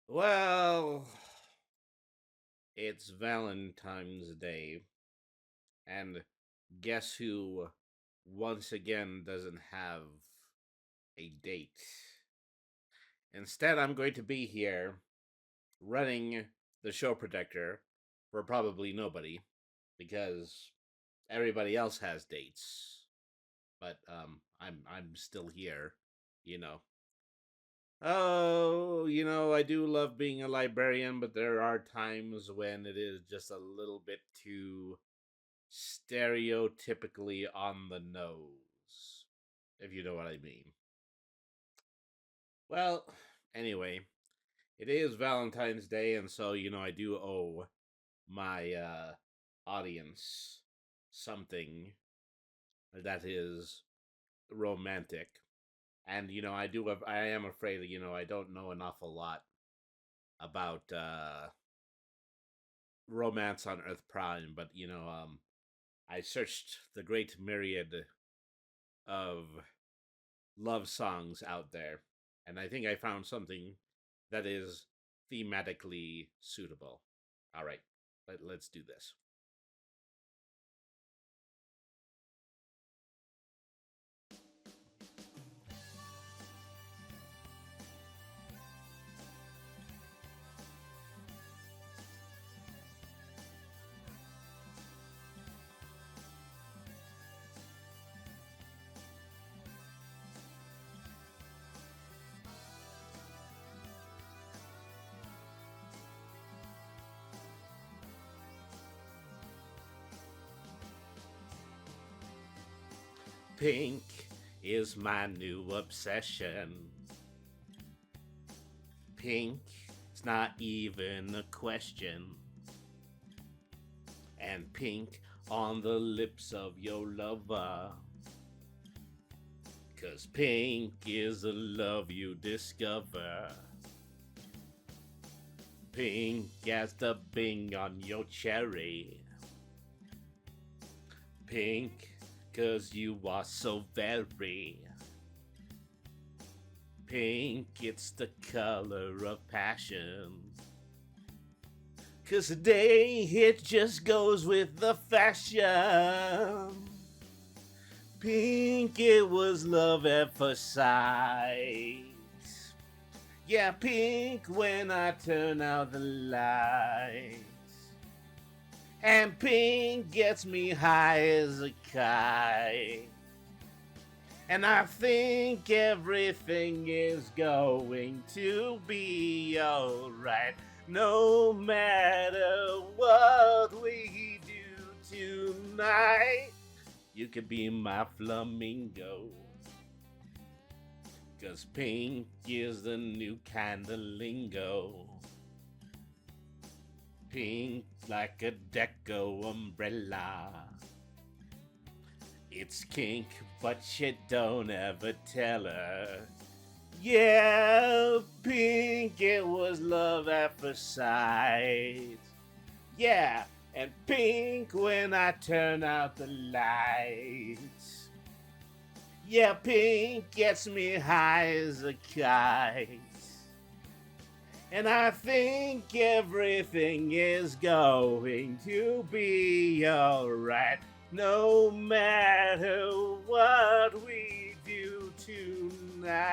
Well, it's Valentine's Day, and guess who once again doesn't have a date? Instead, I'm going to be here running the show protector for probably nobody because everybody else has dates. But I'm still here, you know. Oh, I do love being a librarian, but there are times when it is just a little bit too stereotypically on the nose, if you know what I mean. Well, anyway, it is Valentine's Day, and so, I do owe my audience something that is romantic. And, I am afraid that, I don't know an awful lot about romance on Earth Prime, but I searched the great myriad of love songs out there, and I think I found something that is thematically suitable. All right, let's do this. Pink is my new obsession. Pink, it's not even a question. And pink on the lips of your lover. 'Cause pink is the love you discover. Pink as the bing on your cherry. Pink, 'cause you are so very pink. It's the color of passion. 'Cause today it just goes with the fashion. Pink, it was love at first sight. Yeah, pink when I turn out the lights. And pink gets me high as a kite. And I think everything is going to be alright. No matter what we do tonight, you could be my flamingo. 'Cause pink is the new kind of lingo. Pink like a deco umbrella. It's kink, but you don't ever tell her. Yeah, pink, it was love at first sight. Yeah, and pink when I turn out the lights. Yeah, pink gets me high as a kite. And I think everything is going to be alright. No matter what we do tonight.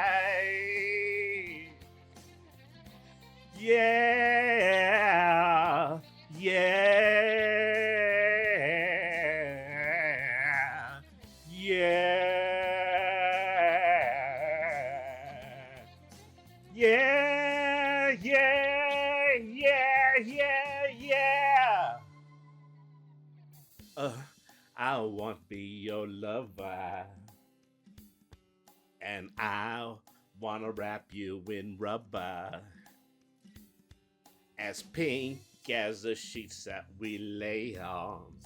Yeah, yeah, yeah, yeah, yeah, yeah, yeah, yeah. Uh, I want to be your lover, and I wanna wrap you in rubber, as pink as the sheets that we lay on.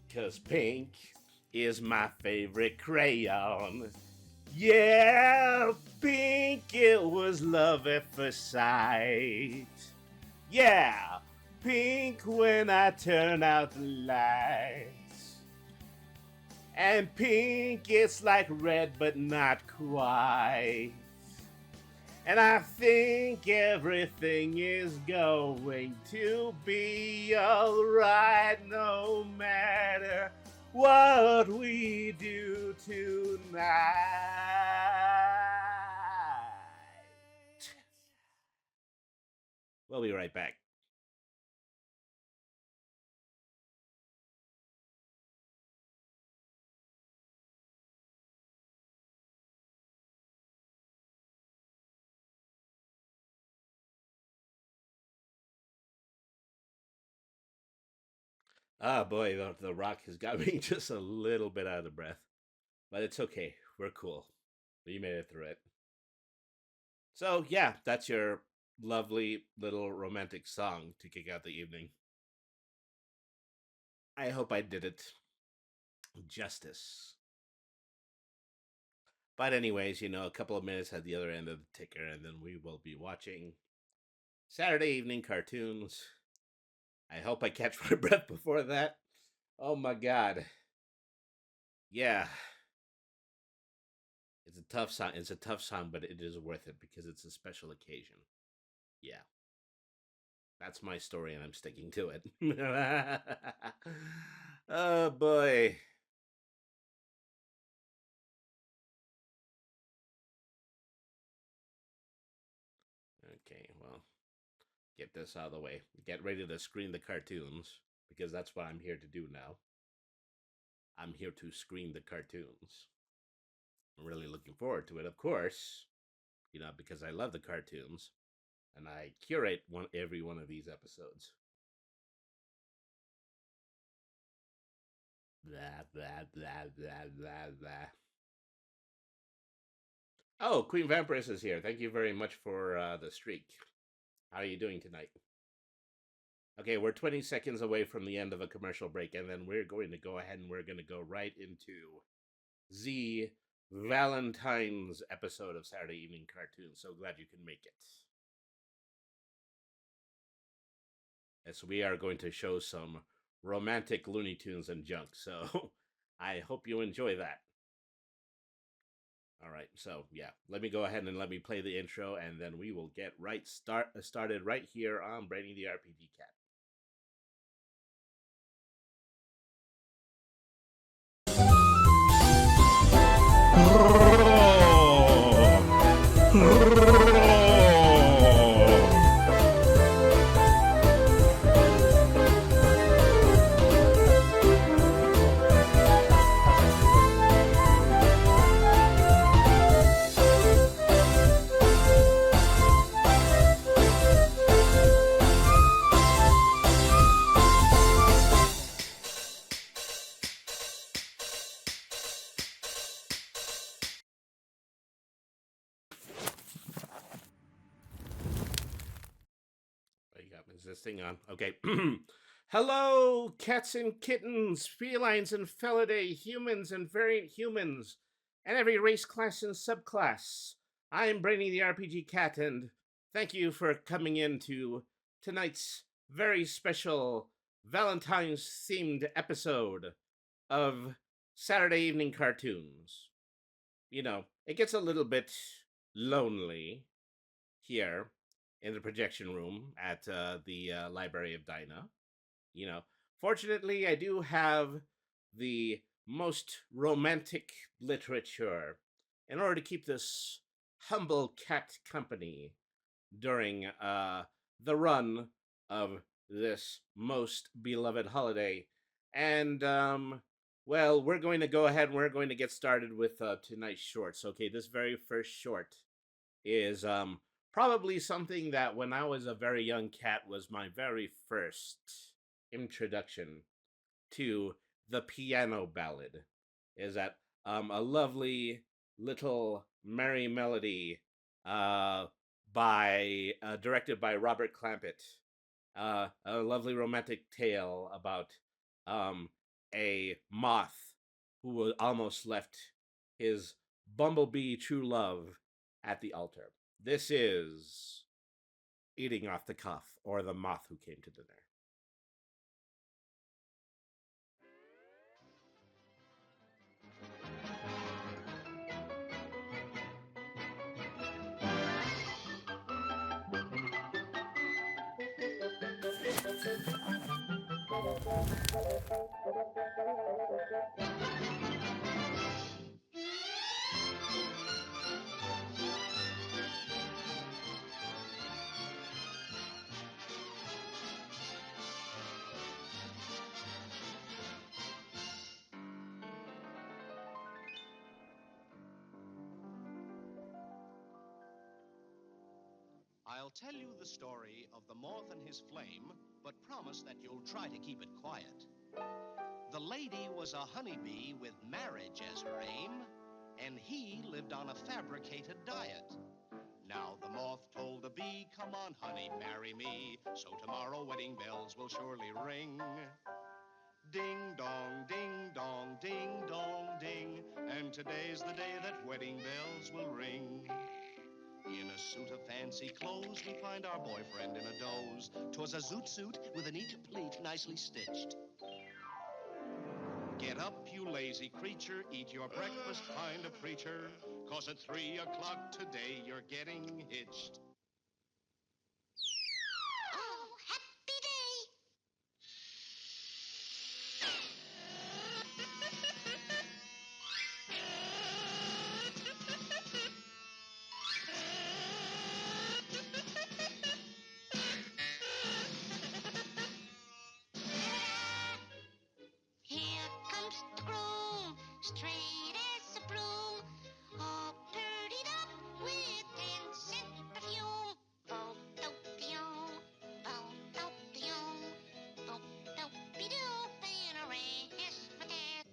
'Cause pink is my favorite crayon. Yeah, pink, it was love at first sight. Yeah, pink when I turn out the lights. And pink, it's like red, but not quite. And I think everything is going to be alright no matter what we do tonight. We'll be right back. Ah, boy, the rock has got me just a little bit out of breath. But it's okay. We're cool. We made it through it. So, yeah, that's your lovely little romantic song to kick out the evening. I hope I did it justice. But, anyways, a couple of minutes at the other end of the ticker, and then we will be watching Saturday evening cartoons. I hope I catch my breath before that. Oh my god. Yeah. It's a tough song. It's a tough song, but it is worth it because it's a special occasion. Yeah. That's my story, and I'm sticking to it. Oh boy. Okay, well, get this out of the way. Get ready to screen the cartoons because that's what I'm here to do now. I'm here to screen the cartoons. I'm really looking forward to it, of course, because I love the cartoons and I curate every one of these episodes. Blah, blah, blah, blah, blah, blah. Oh, Queen Vampiress is here. Thank you very much for the streak. How are you doing tonight? Okay, we're 20 seconds away from the end of a commercial break, and then we're going to go ahead and we're going to go right into the Valentines episode of Saturday Evening Cartoons. So glad you can make it. As we are going to show some romantic Looney Tunes and junk. So I hope you enjoy that. All right, so yeah, let me go ahead and let me play the intro, and then we will get started right here on Brainy the RPG Cat. Is this thing on? Okay. Hello, cats and kittens, felines and felidae, humans and variant humans, and every race, class, and subclass. I'm Brainy the RPG Cat, and thank you for coming in to tonight's very special Valentine's themed episode of Saturday Evening Cartoons. It gets a little bit lonely here in the projection room at the Library of Dinah. You know, Fortunately, I do have the most romantic literature in order to keep this humble cat company during the run of this most beloved holiday. And, well, we're going to go ahead and we're going to get started with tonight's shorts. Okay, this very first short is probably something that when I was a very young cat was my very first introduction to the piano ballad. Is that a lovely little merry melody uh, by directed by Robert Clampett. A lovely romantic tale about um, a moth who almost left his bumblebee true love at the altar. This is Eating Off the Cuff, or The Moth Who Came to Dinner. I'll tell you the story of the moth and his flame, but promise that you'll try to keep it quiet. The lady was a honeybee with marriage as her aim, and he lived on a fabricated diet. Now the moth told the bee, "Come on, honey, marry me, so tomorrow wedding bells will surely ring." Ding dong, ding dong, ding dong, ding, and today's the day that wedding bells will ring. In a suit of fancy clothes, we find our boyfriend in a doze. 'Twas a zoot suit with a neat pleat nicely stitched. Get up, you lazy creature, eat your breakfast, find a preacher, 'cause at 3 o'clock today you're getting hitched. Oh, happy day! Here comes the groom, straight as a broom, all purdied up with instant perfume. Bo-do-de-doo, bo-do-de-doo, bo-do-de-doo, and a razzmatazz.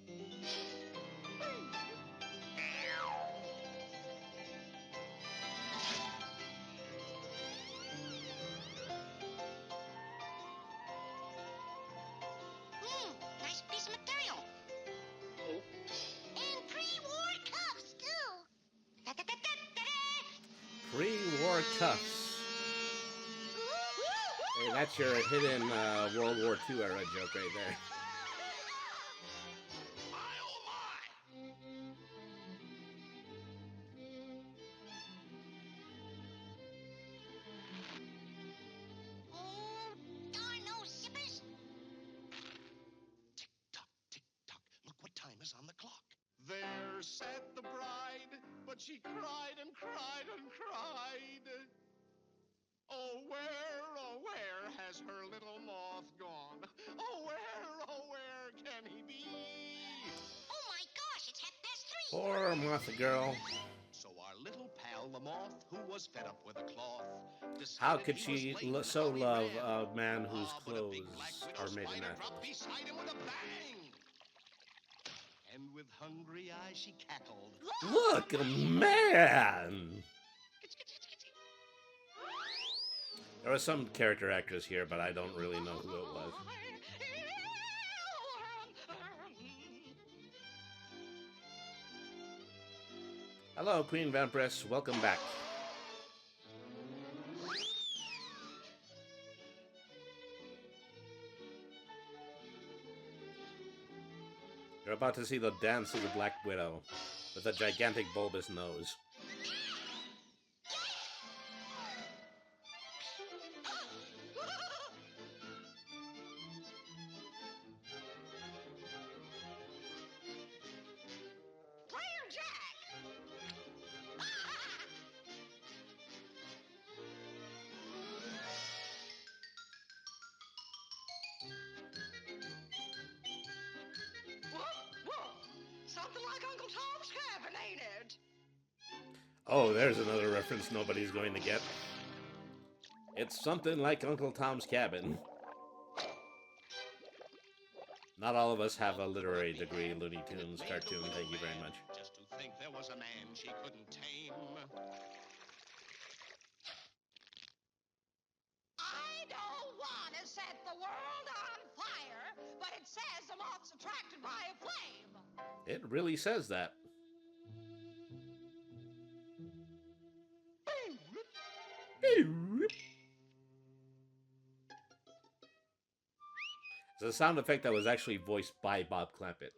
Nice piece of material. And pre-war cuffs, too. Da-da-da-da-da-da. Pre-war cuffs. Hey, that's your hidden World War II era joke right there. My oh my! Oh, darn those zippers. Tick tock, look what time is on the clock. There sat the bride, but she cried and cried and cried. Oh, where has her little moth gone? Oh, where can he be? Oh my gosh, it's 3:30. Poor Martha girl. So our little pal, the moth, who was fed up with a cloth, How decided could he she was late and so how he love ran. a man whose But a big clothes black widow are made in spider dropped apples? beside him with a bang. And with hungry eyes she cackled. Look, a man! There was some character actress here, but I don't really know who it was. Hello, Queen Vampiress. Welcome back. You're about to see the dance of the Black Widow with a gigantic bulbous nose. Player Jack. Whoa! Something like Uncle Tom's Cabin, ain't it? Oh, there's another reference nobody's going to get. It's something like Uncle Tom's Cabin. Not all of us have a literary degree, Looney Tunes cartoon. Thank you very much. Just to think there was a man she couldn't tame. I don't want to set the world on fire, but it says the moth's attracted by a flame. It really says that. It's a sound effect that was actually voiced by Bob Clampett,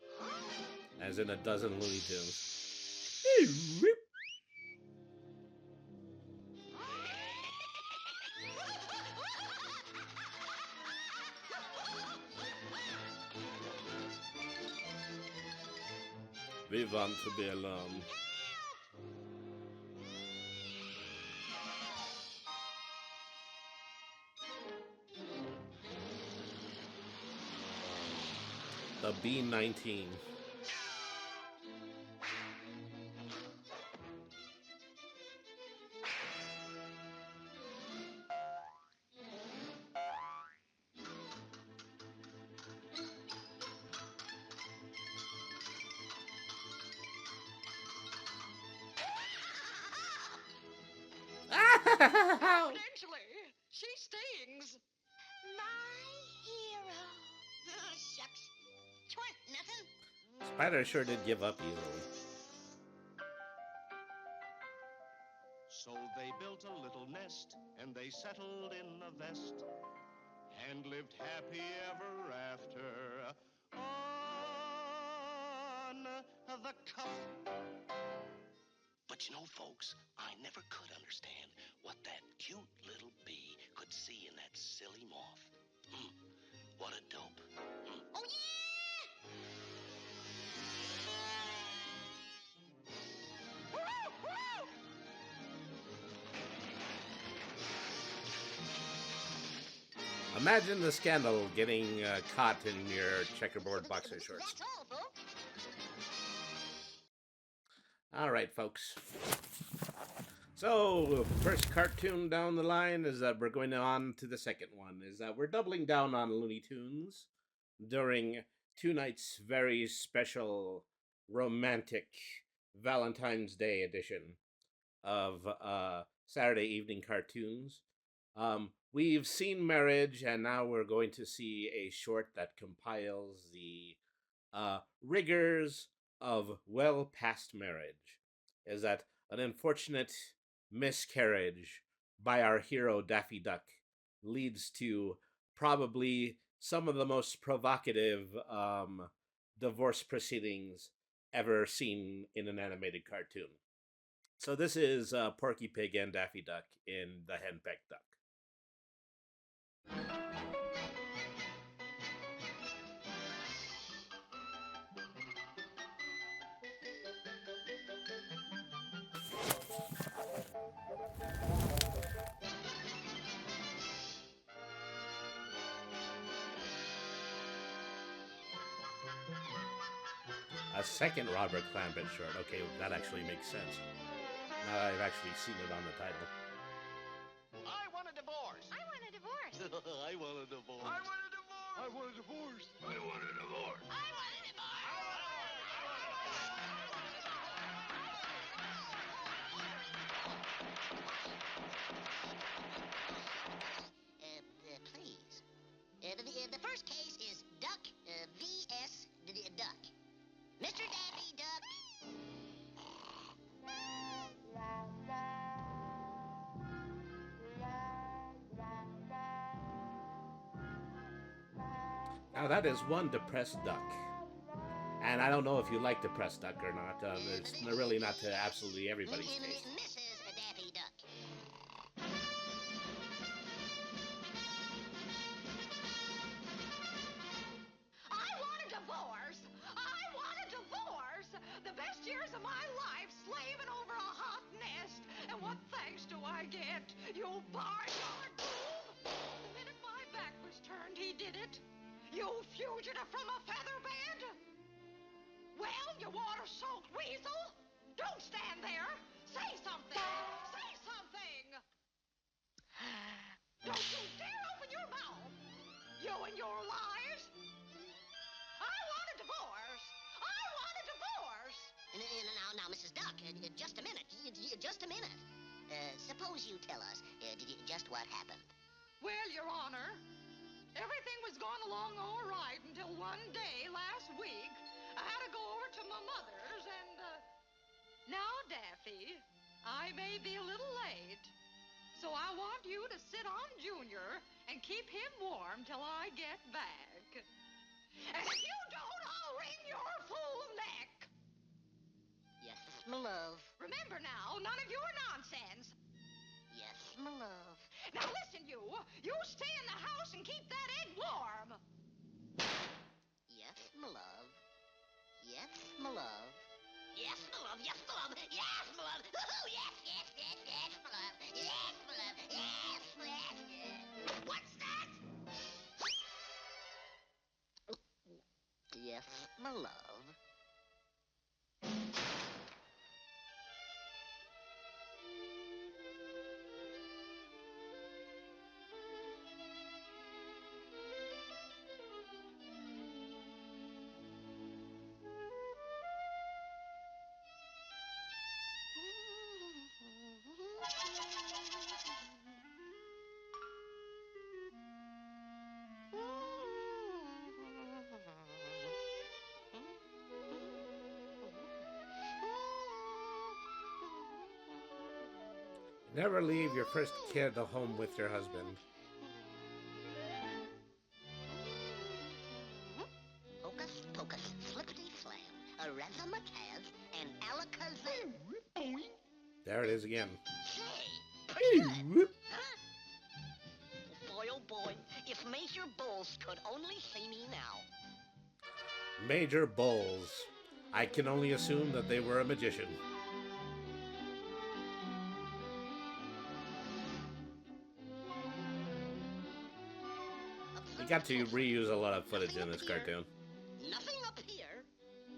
as in a dozen Looney Tunes. We want to be alone. The B-19. Confidentially, she stings. My hero. Oh, shucks. 'Twan't nothing. Spider sure did give up easily. So they built a little nest, and they settled in a vest, and lived happy ever after on the cuff. But you know, folks, I never could understand what that cute little bee could see in that silly moth. What a dope. Oh, yeah! Imagine the scandal getting caught in your checkerboard boxer shorts. That's all, folks. All right, folks. So, first cartoon down the line is that we're going on to the second one. Is that we're doubling down on Looney Tunes during tonight's very special romantic Valentine's Day edition of Saturday evening cartoons. We've seen Marriage, and now we're going to see a short that compiles the rigors of well past marriage. Is that an unfortunate miscarriage by our hero Daffy Duck leads to probably some of the most provocative divorce proceedings ever seen in an animated cartoon. So this is Porky Pig and Daffy Duck in The Henpecked Duck. A second Robert Clampett short. Okay, that actually makes sense. Now that I've actually seen it on the title. I want a divorce. I want a divorce. I want a divorce. I want a divorce. I want a divorce. I want a divorce. I want a divorce. Please. The first case is Duck vs. Duck. Mr. Daffy Duck. Now that is one depressed duck. And I don't know if you like depressed duck or not. It's really not to absolutely everybody's taste. Mrs. Daffy Duck. I want a divorce. I want a divorce. The best years of my life slaving over a hot nest. And what thanks do I get? You barnyard boob. The minute my back was turned, he did it. You fugitive from a feather bed. Well, you water-soaked weasel. Don't stand there. Say something. Say something. Don't you dare open your mouth. You and your lies. I want a divorce. I want a divorce. Now, Mrs. Duck, just a minute. Just a minute. Suppose you tell us just what happened. Well, Your Honor, everything was going along all right until one day last week. I had to go over to my mother's and, now, Daffy, I may be a little late, so I want you to sit on Junior and keep him warm till I get back. And if you don't, I'll wring your fool neck. Yes, my love. Remember now, none of your nonsense. Yes, my love. Now listen, you stay in the house and keep that egg warm. Yes, my love. Yes, my love. love, yes, my love, yes, my love. Oh, yes, yes, yes, yes, my love, yes, my love, yes, yes, yes. What's that? Yes, my love. Never leave your first kid at home with your husband. Hocus pocus, flippity flam, a razzmatazz, and alakazam. There it is again. Say, pretty good, huh? Boy, oh boy, if Major Bulls could only see me now. Major Bulls. I can only assume that they were a magician. They got to reuse a lot of footage in this cartoon. Nothing up here,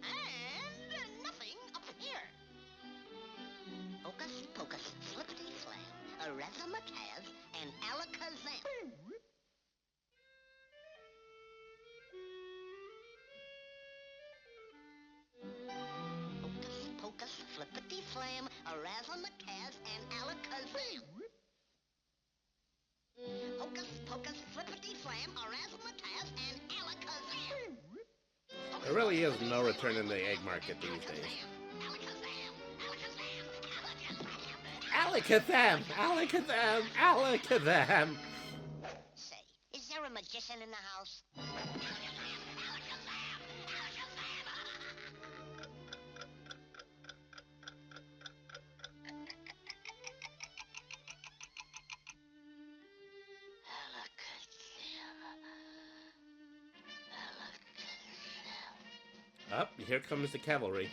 and nothing up here. Hocus pocus, flippity flam, a razzmatazz, and alakazam. Hocus pocus, flippity flam, a razzmatazz, and alakazam. Hocus pocus, flippity flam, a razzmatazz, and alakazam. There really is no return in the egg market these days. Alakazam! Alakazam! Alakazam! Say, is there a magician in the house? Up, here comes the cavalry.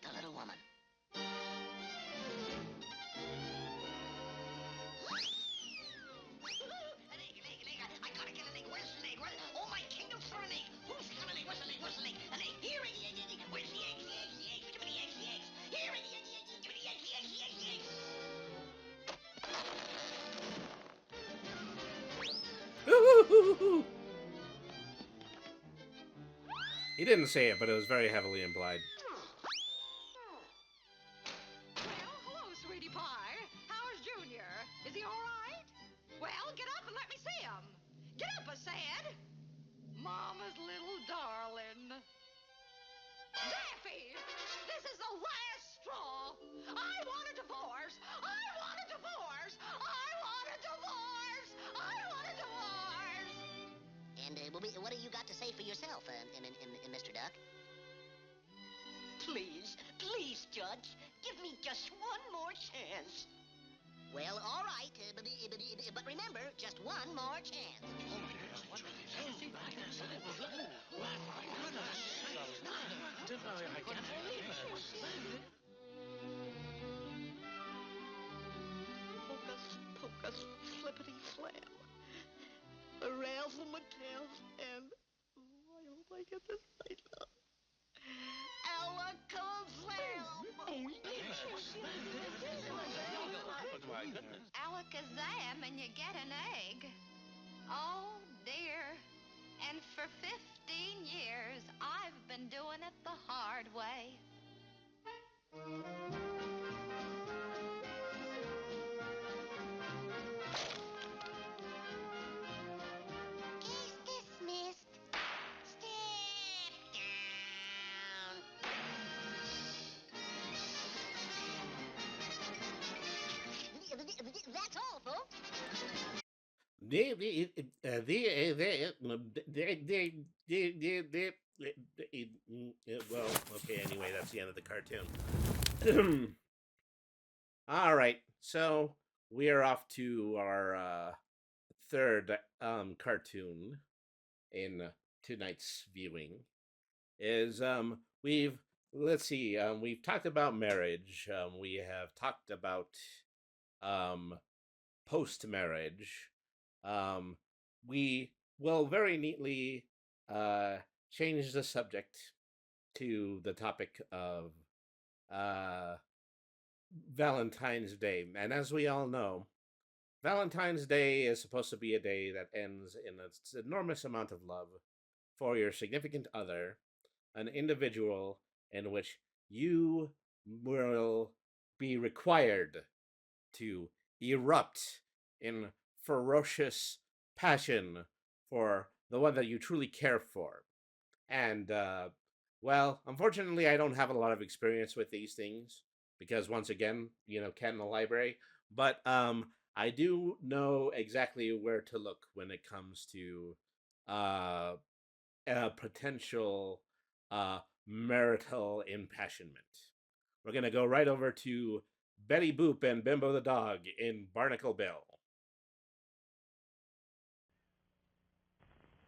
The little woman. An egg, an egg, an egg. I gotta get an egg. Where's an egg? Oh, my kingdom's for an egg. Who's got an egg? Where's an egg? Where's an egg? An egg. Here, egg, egg, egg. Where's the egg? The egg, the egg. Give me the egg, the egg. Here, egg, egg, egg. Give me the egg, the egg, the egg, the egg. He didn't say it, but it was very heavily implied. Well, hello, sweetie pie. How's Junior? Is he all right? Well, get up and let me see him. Get up, I said. Mama's little darling. Daffy, this is the last straw. I want a divorce. I want a divorce. I want a divorce. I want a divorce. And what do you got to say for yourself, Mr. Duck? Please, please, Judge, give me just one more chance. Well, all right, but remember, just one more chance. Hocus pocus, flippity flam. A razzmatazz, and I hope I get this right now. Alakazam and you get an egg. Oh, dear. And for 15 years, I've been doing it the hard way. Case dismissed. Step down. That's all, folks. Well, okay, anyway, that's the end of the cartoon. All right, so we are off to our third cartoon in tonight's viewing is we've we've talked about marriage. We have talked about um, post marriage. Um, we will very neatly uh, change the subject to the topic of uh, Valentine's Day. And as we all know, Valentine's Day is supposed to be a day that ends in an enormous amount of love for your significant other, an individual in which you will be required to erupt in ferocious passion for the one that you truly care for. And, well, unfortunately, I don't have a lot of experience with these things because, once again, cat in the library. But I do know exactly where to look when it comes to uh, a potential uh, marital impassionment. We're going to go right over to Betty Boop and Bimbo the dog in Barnacle Bill.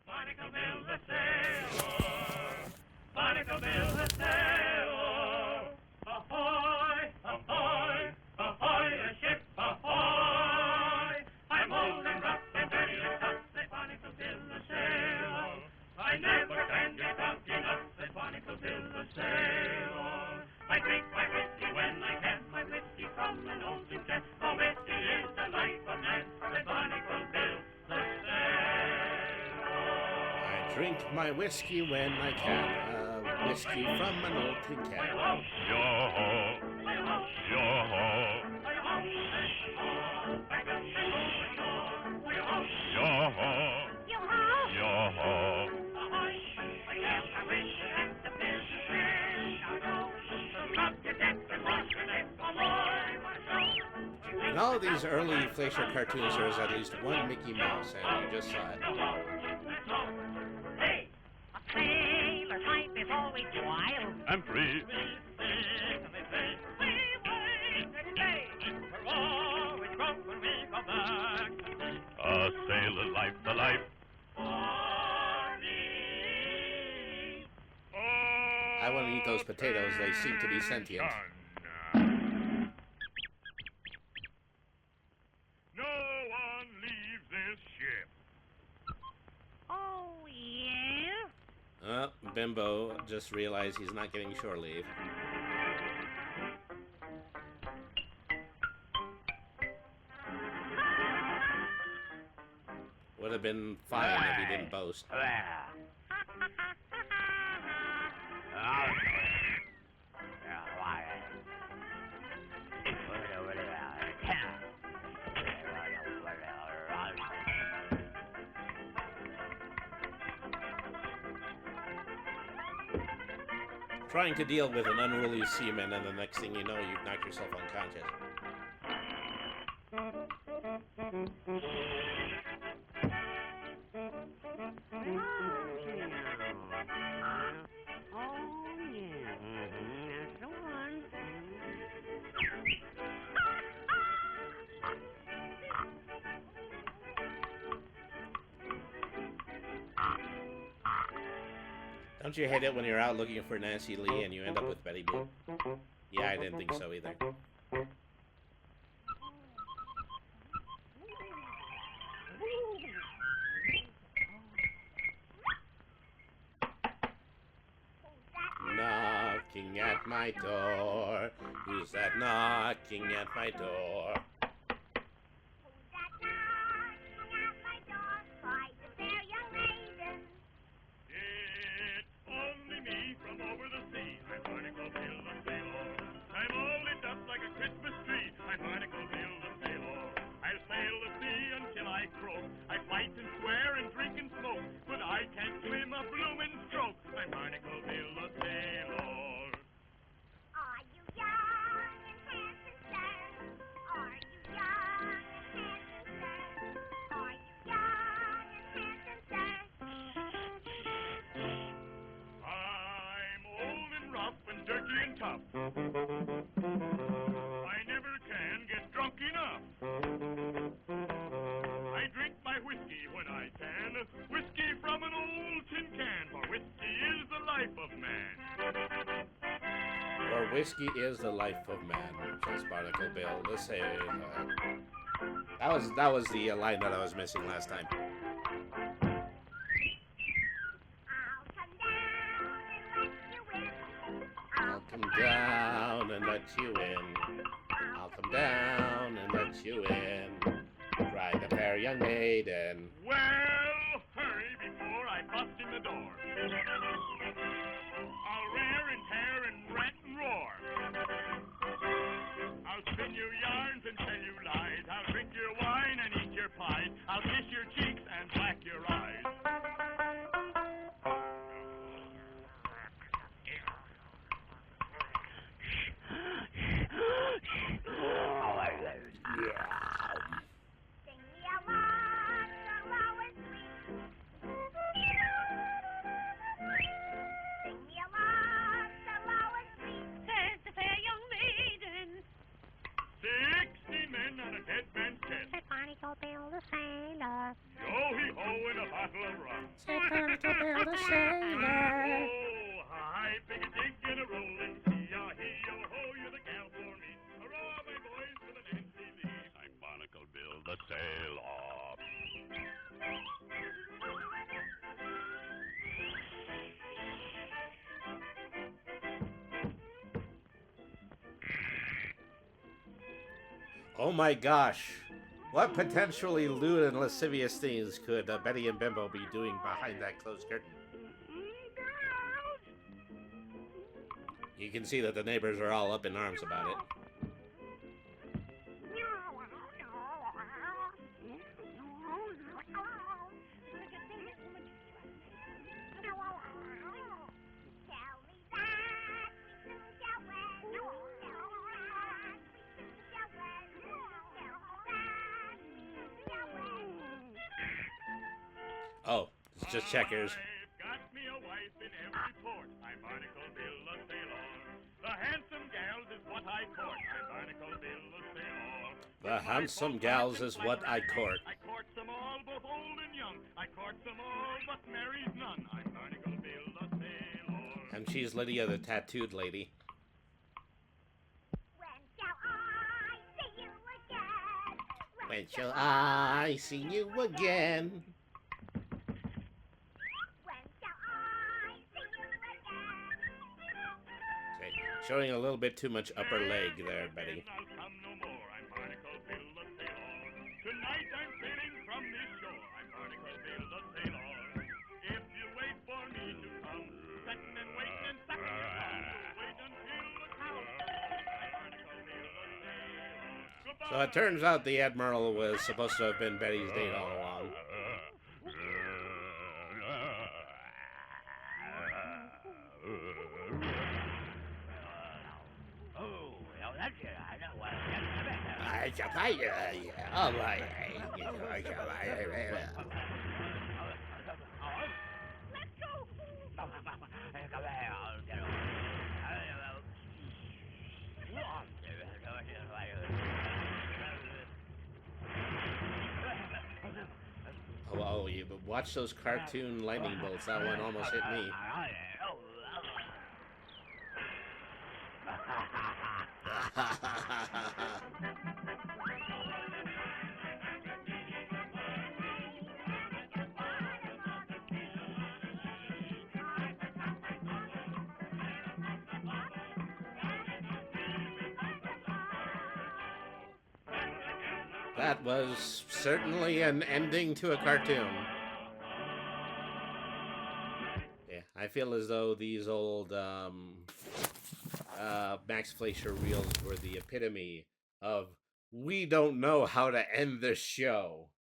Barnacle Bill the sailor, Barnacle Bill the sailor, ahoy, ahoy, ahoy, a ship ahoy! I'm old and rough and dirty and tough, said Barnacle Bill the sailor. I never can get drunk enough, said Barnacle Bill the sailor. I drink my whiskey when I can, my whiskey from an old tin can. Oh, whiskey is the life of man, said Barnacle Bill the sailor. I drink my whiskey when I can, whiskey from an old tin can. Yo-ho, yo-ho, yo-ho, yo-ho. In all of these early Fleischer cartoons, there was at least one Mickey Mouse, and you just saw it. Hey, a sailor's life is always wild. I'm free. A sailor's life, the life. I want to eat those potatoes. They seem to be sentient. No one leaves this ship. Oh, yeah? Bimbo just realized he's not getting shore leave. Would have been fine if he didn't boast. Trying to deal with an unruly seaman, and the next thing you know, you've knocked yourself unconscious. Don't you hate it when you're out looking for Nancy Lee and you end up with Betty Boop? Yeah, I didn't think so either. Knocking at my door. Who's that knocking at my door? It's only me from over the sea. I'm Barnacle Bill the sailor. I'm all lit up like a Christmas tree. I'm Barnacle Bill the sailor. I'll sail the sea until I croak. I fight and swear and drink and smoke, but I can't swim a bloomin' stroke. I'm Barnacle Bill the sailor. Are you young and handsome, sir? Are you young and handsome, sir? Are you young and handsome, sir? I'm old and rough and dirty and tough. I never can get drunk enough. I drink my whiskey when I can, whiskey from an old tin can. life of man. For whiskey is the life of man, says Barnacle Bill the sailor. That was the line that I was missing last time. I'll come down and let you in. I'll come down and let you in. Cried the fair young maiden. Well, hurry before I bust in the door. I'll rear and tear and rant and roar. I'll spin you yarns and tell you lies. I'll drink your wine and eat your pies. I'll kiss your cheeks and black your eyes. Says the fair young maiden. 60 men on a dead man's chest. Said Barnacle Bill the sailor. Yo-he-ho in a bottle of rum. Said Barnacle Bill the sailor. Oh, hi, big a dig and a rolling. Hee-yaw-hee-yo-ho, you're the gal for me. Hurrah, my boys, for the Nancy Lee. I'm Barnacle Bill the sailor. Oh my gosh. What potentially lewd and lascivious things could Betty and Bimbo be doing behind that closed curtain? You can see that the neighbors are all up in arms about it. Oh, it's just checkers. I've got me a wife in every port. I'm Barnacle Bill the sailor. The handsome gals is what I court. I'm Barnacle Bill the sailor. The handsome gals is what I court. I court them all, both old and young. I court them all, but marries none. I'm Barnacle Bill the sailor. And she's Lydia the tattooed lady. When shall I see you again? Okay, showing a little bit too much upper leg there, Betty. I'll come no more. I'm Barnacle Bill the sailor. Tonight I'm sailing from this shore. I'm Barnacle Bill the sailor. If you wait for me to come, setting and waiting and sucking your thumb, wait until the cows come. I'm Barnacle Bill the sailor. Goodbye. So it turns out the Admiral was supposed to have been Betty's date all along. Oh, you watch those cartoon lightning bolts. That one almost hit me. That was certainly an ending to a cartoon. Yeah, I feel as though these old Max Fleischer reels were the epitome of we don't know how to end the show.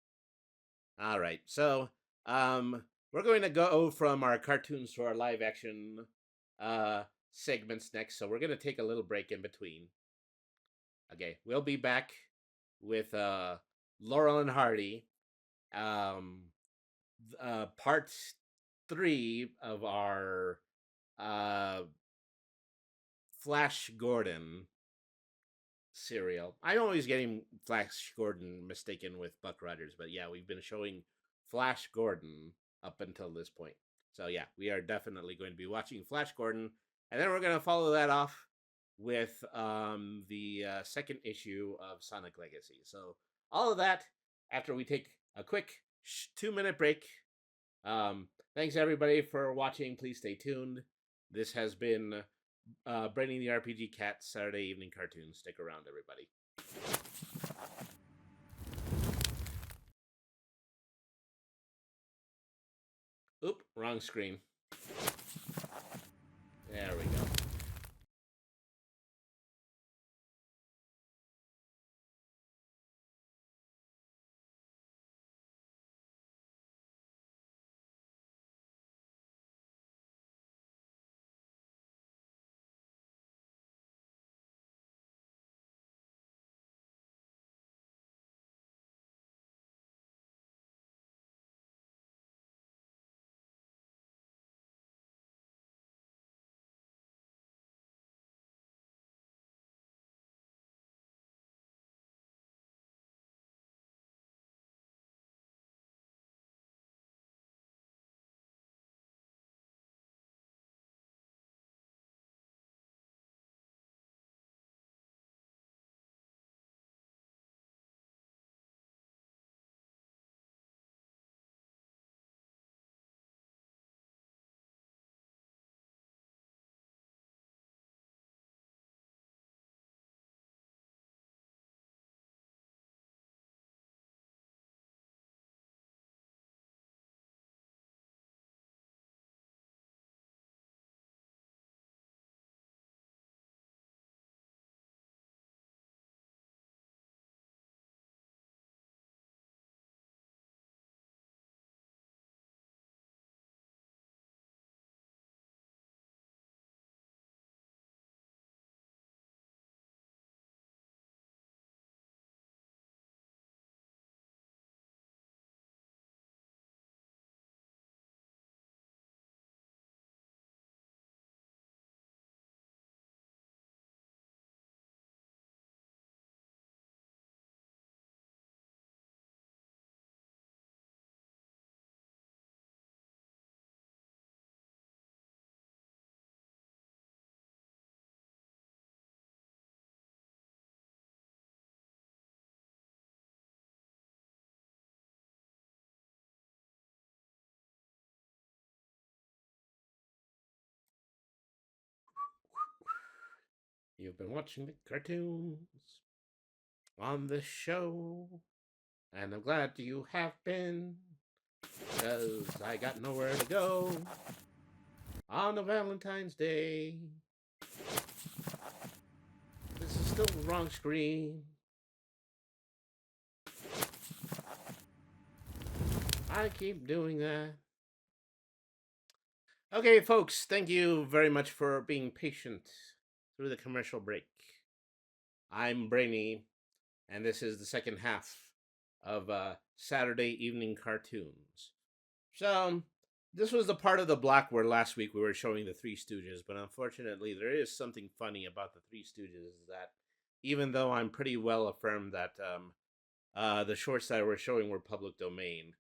All right, so we're going to go from our cartoons to our live action segments next. So we're going to take a little break in between. Okay, we'll be back with Laurel and Hardy, part 3 of our Flash Gordon serial. I'm always getting Flash Gordon mistaken with Buck Rogers, but yeah, we've been showing Flash Gordon up until this point. So yeah, we are definitely going to be watching Flash Gordon, and then we're going to follow that off with the second issue of Sonic Legacy. So all of that after we take a quick 2-minute break. Thanks everybody for watching. Please stay tuned. This has been Braining the RPG Cat Saturday Evening Cartoon. Stick around, everybody. Oop, wrong screen. There we go. You've been watching the cartoons on this show, and I'm glad you have been, because I got nowhere to go on a Valentine's Day. This is still the wrong screen. I keep doing that. Okay, folks, thank you very much for being patient through the commercial break. I'm Brainy, and this is the second half of Saturday Evening Cartoons. So, this was the part of the block where last week we were showing the Three Stooges, but unfortunately, there is something funny about the Three Stooges that even though I'm pretty well affirmed that the shorts that we're showing were public domain,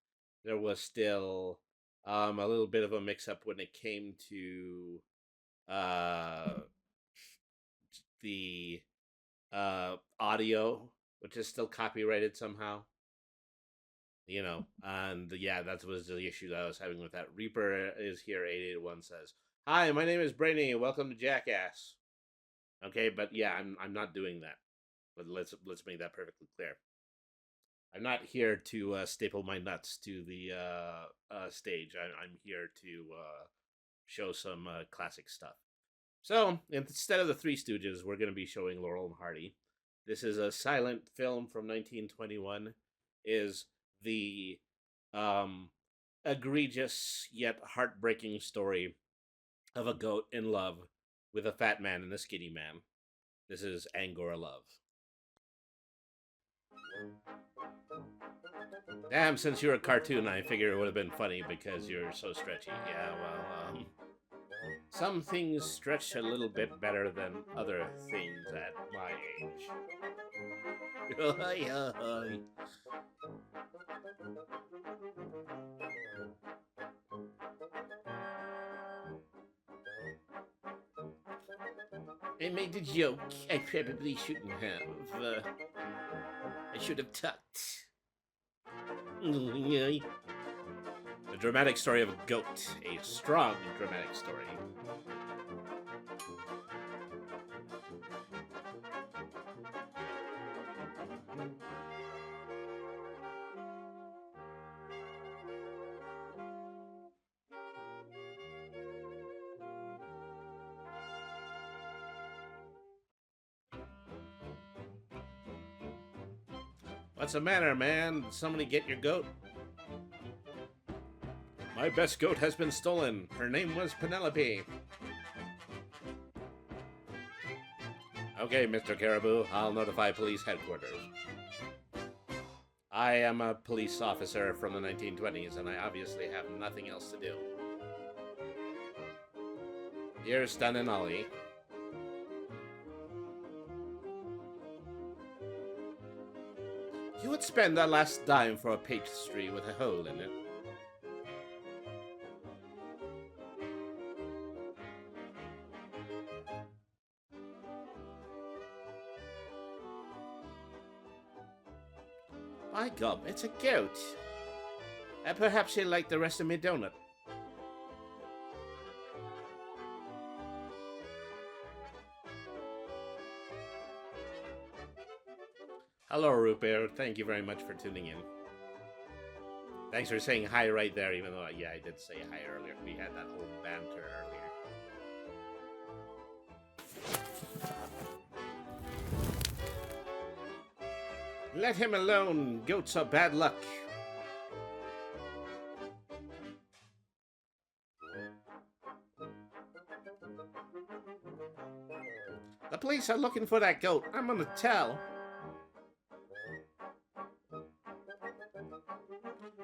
there was still a little bit of a mix-up when it came to the audio, which is still copyrighted somehow. You know, and yeah, that was the issue that I was having with that. Reaper is here. 881 says, "Hi, my name is Brainy. Welcome to Jackass." Okay, but yeah, I'm not doing that. But let's make that perfectly clear. I'm not here to staple my nuts to the stage. I'm here to show some classic stuff. So instead of the Three Stooges, we're going to be showing Laurel and Hardy. This is a silent film from 1921. Is the egregious yet heartbreaking story of a goat in love with a fat man and a skinny man. This is Angora Love. Damn, since you're a cartoon, I figure it would have been funny because you're so stretchy. Yeah, well, some things stretch a little bit better than other things at my age. I made a joke. I probably shouldn't have. I should have tucked. The dramatic story of a goat. A strong dramatic story. What's the matter, man? Did somebody get your goat? My best goat has been stolen. Her name was Penelope. Okay, Mr. Caribou, I'll notify police headquarters. I am a police officer from the 1920s, and I obviously have nothing else to do. Dear Stan and Ollie. You would spend that last dime for a pastry with a hole in it. By gum, it's a goat. And perhaps he'll like the rest of me donut. Hello, Root Bear. Thank you very much for tuning in. Thanks for saying hi right there, even though, yeah, I did say hi earlier. We had that whole banter earlier. Let him alone. Goats are bad luck. The police are looking for that goat. I'm gonna tell.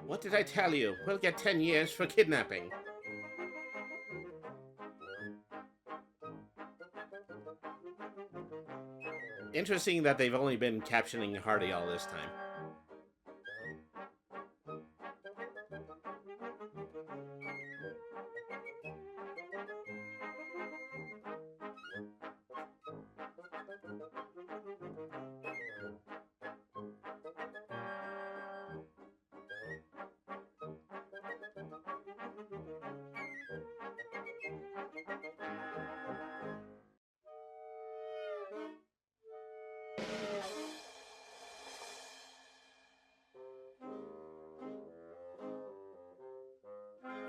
What did I tell you? We'll get 10 years for kidnapping. Interesting that they've only been captioning Hardy all this time.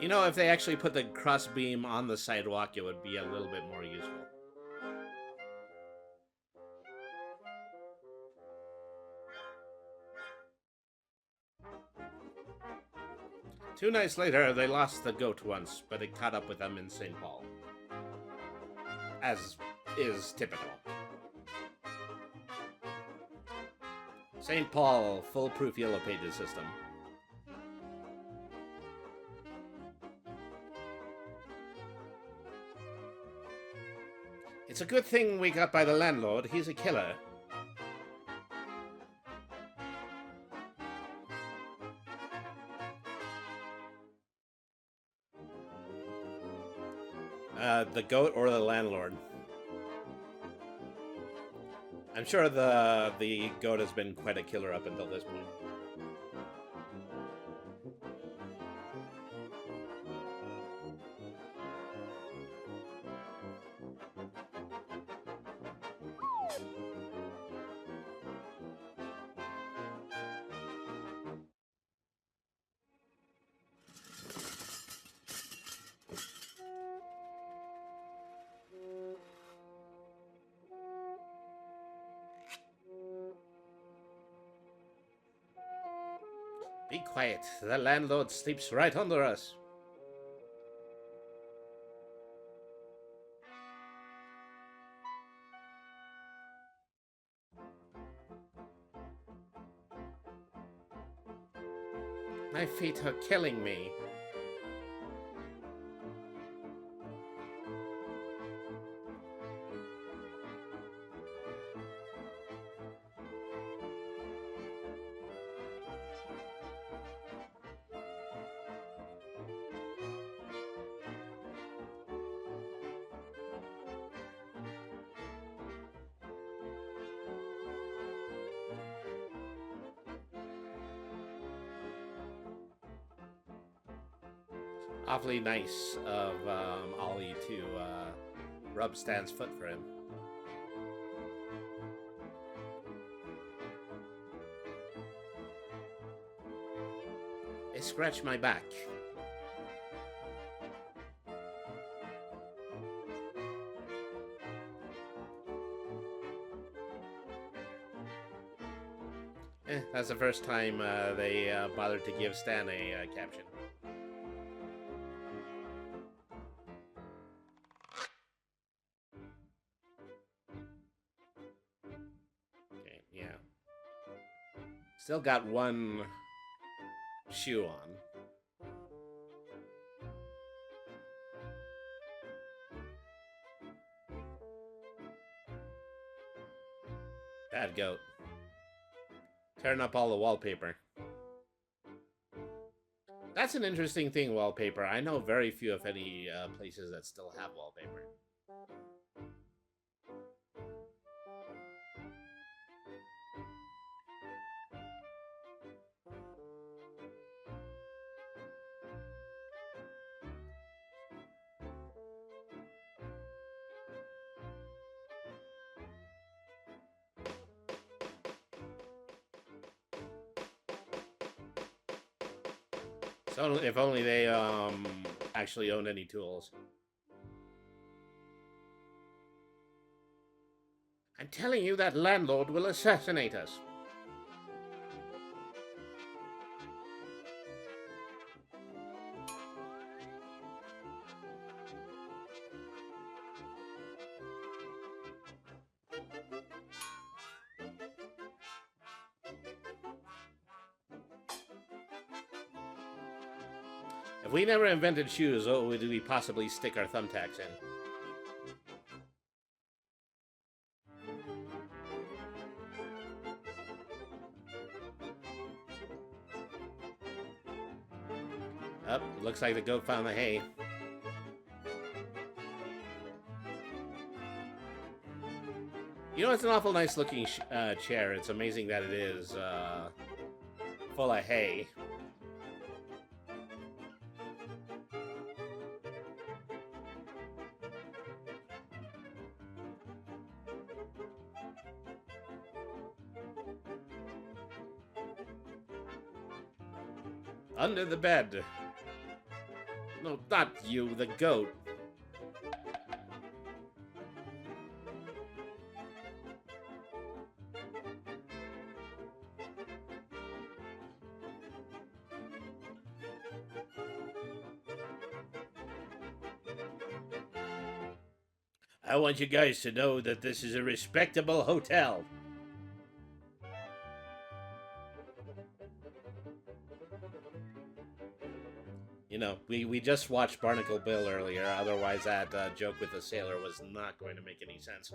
You know, if they actually put the crossbeam on the sidewalk, it would be a little bit more useful. 2 nights later, they lost the goat once, but it caught up with them in St. Paul. As is typical. St. Paul, foolproof Yellow Pages system. It's a good thing we got by the landlord. He's a killer. The goat or the landlord? I'm sure the goat has been quite a killer up until this point. Be quiet. The landlord sleeps right under us. My feet are killing me. Awfully nice of Ollie to rub Stan's foot for him. They scratched my back. That's the first time they bothered to give Stan a caption. Okay, yeah. Still got one shoe on. Bad goat. Tearing up all the wallpaper. That's an interesting thing, wallpaper. I know very few, if any, places that still have wallpaper. So if only they actually owned any tools. I'm telling you, that landlord will assassinate us. If we never invented shoes, what would we possibly stick our thumbtacks in? Oh, looks like the goat found the hay. You know, it's an awful nice looking chair. It's amazing that it is full of hay. Under the bed. No, not you, the goat. I want you guys to know that this is a respectable hotel. You know, we just watched Barnacle Bill earlier, otherwise that joke with the sailor was not going to make any sense.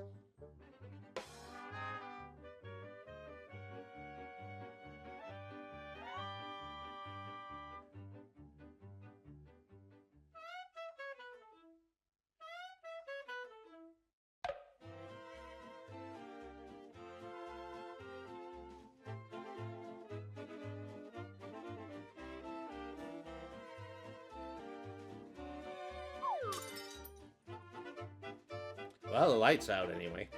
Well, the light's out anyway.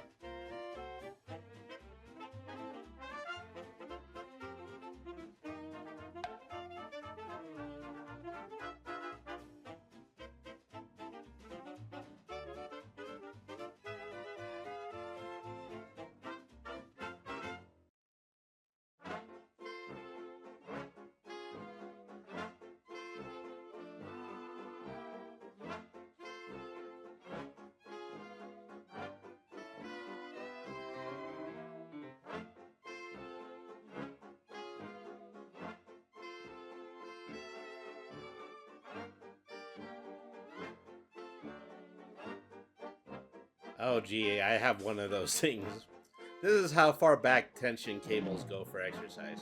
Oh, gee, I have one of those things. This is how far back tension cables go for exercise.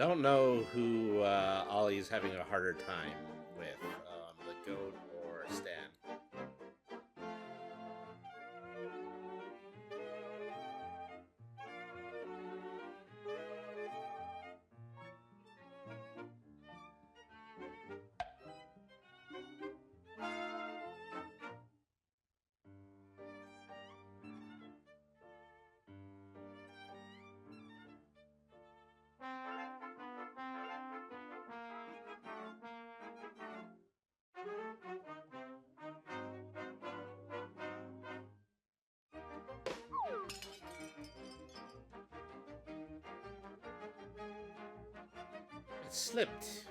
Don't know who Ollie's having a harder time with, the goat or Stan. It slipped.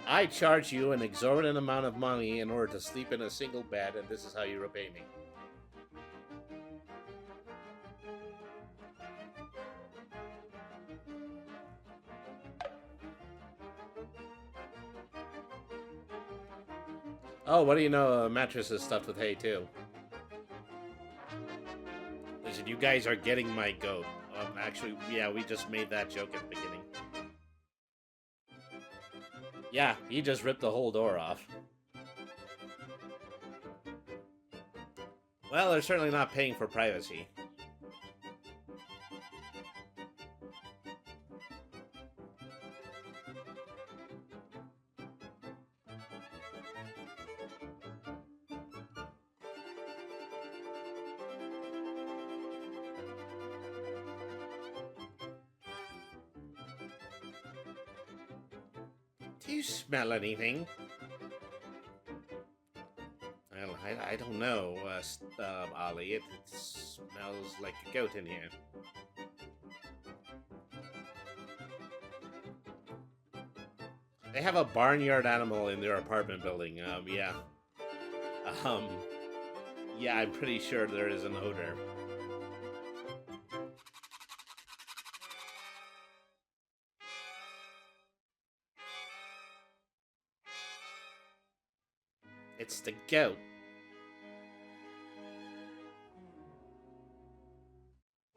I charge you an exorbitant amount of money in order to sleep in a single bed, and this is how you repay me. Oh, what do you know? A mattress is stuffed with hay, too. Listen, you guys are getting my goat. Actually, yeah, we just made that joke at the beginning. Yeah, he just ripped the whole door off. Well, they're certainly not paying for privacy. Do you smell anything? Well, I don't know, Ollie. It smells like a goat in here. They have a barnyard animal in their apartment building. Yeah. Um, yeah, I'm pretty sure there is an odor. It's the goat.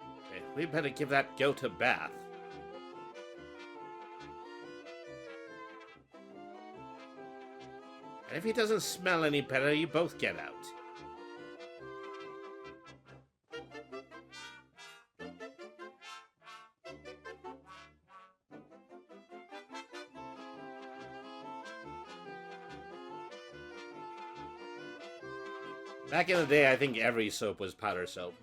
Okay, we better give that goat a bath. And if he doesn't smell any better, you both get out. Back in the day, I think every soap was powder soap.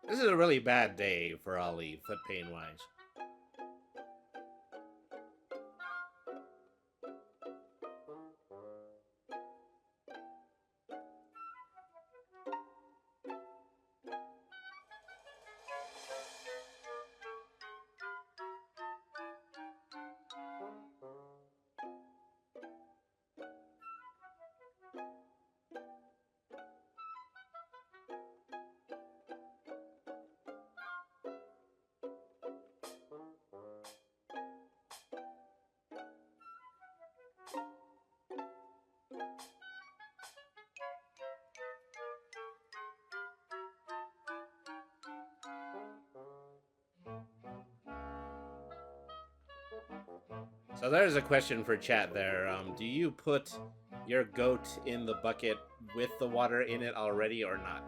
This is a really bad day for Ollie, foot pain-wise. So there's a question for chat there. Do you put your goat in the bucket with the water in it already or not?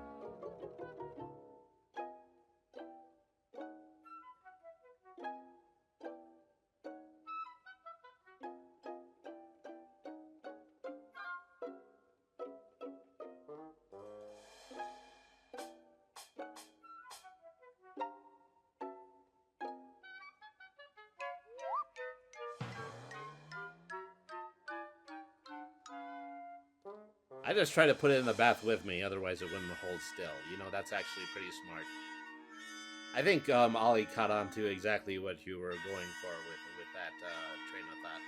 I just try to put it in the bath with me, otherwise it wouldn't hold still. You know, that's actually pretty smart. I think Ollie caught on to exactly what you were going for with that train of thought.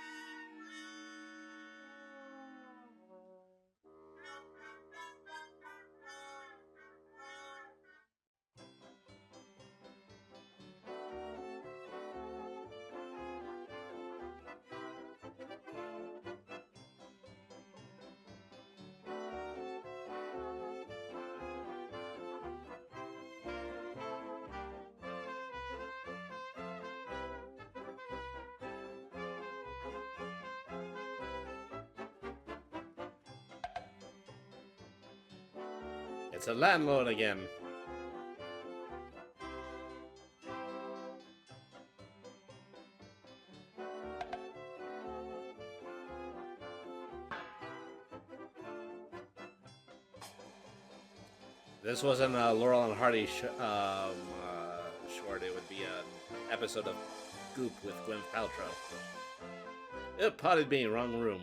It's a landlord again. This wasn't a Laurel and Hardy short. It would be an episode of Goop with Gwyneth Paltrow. It potted me, wrong room.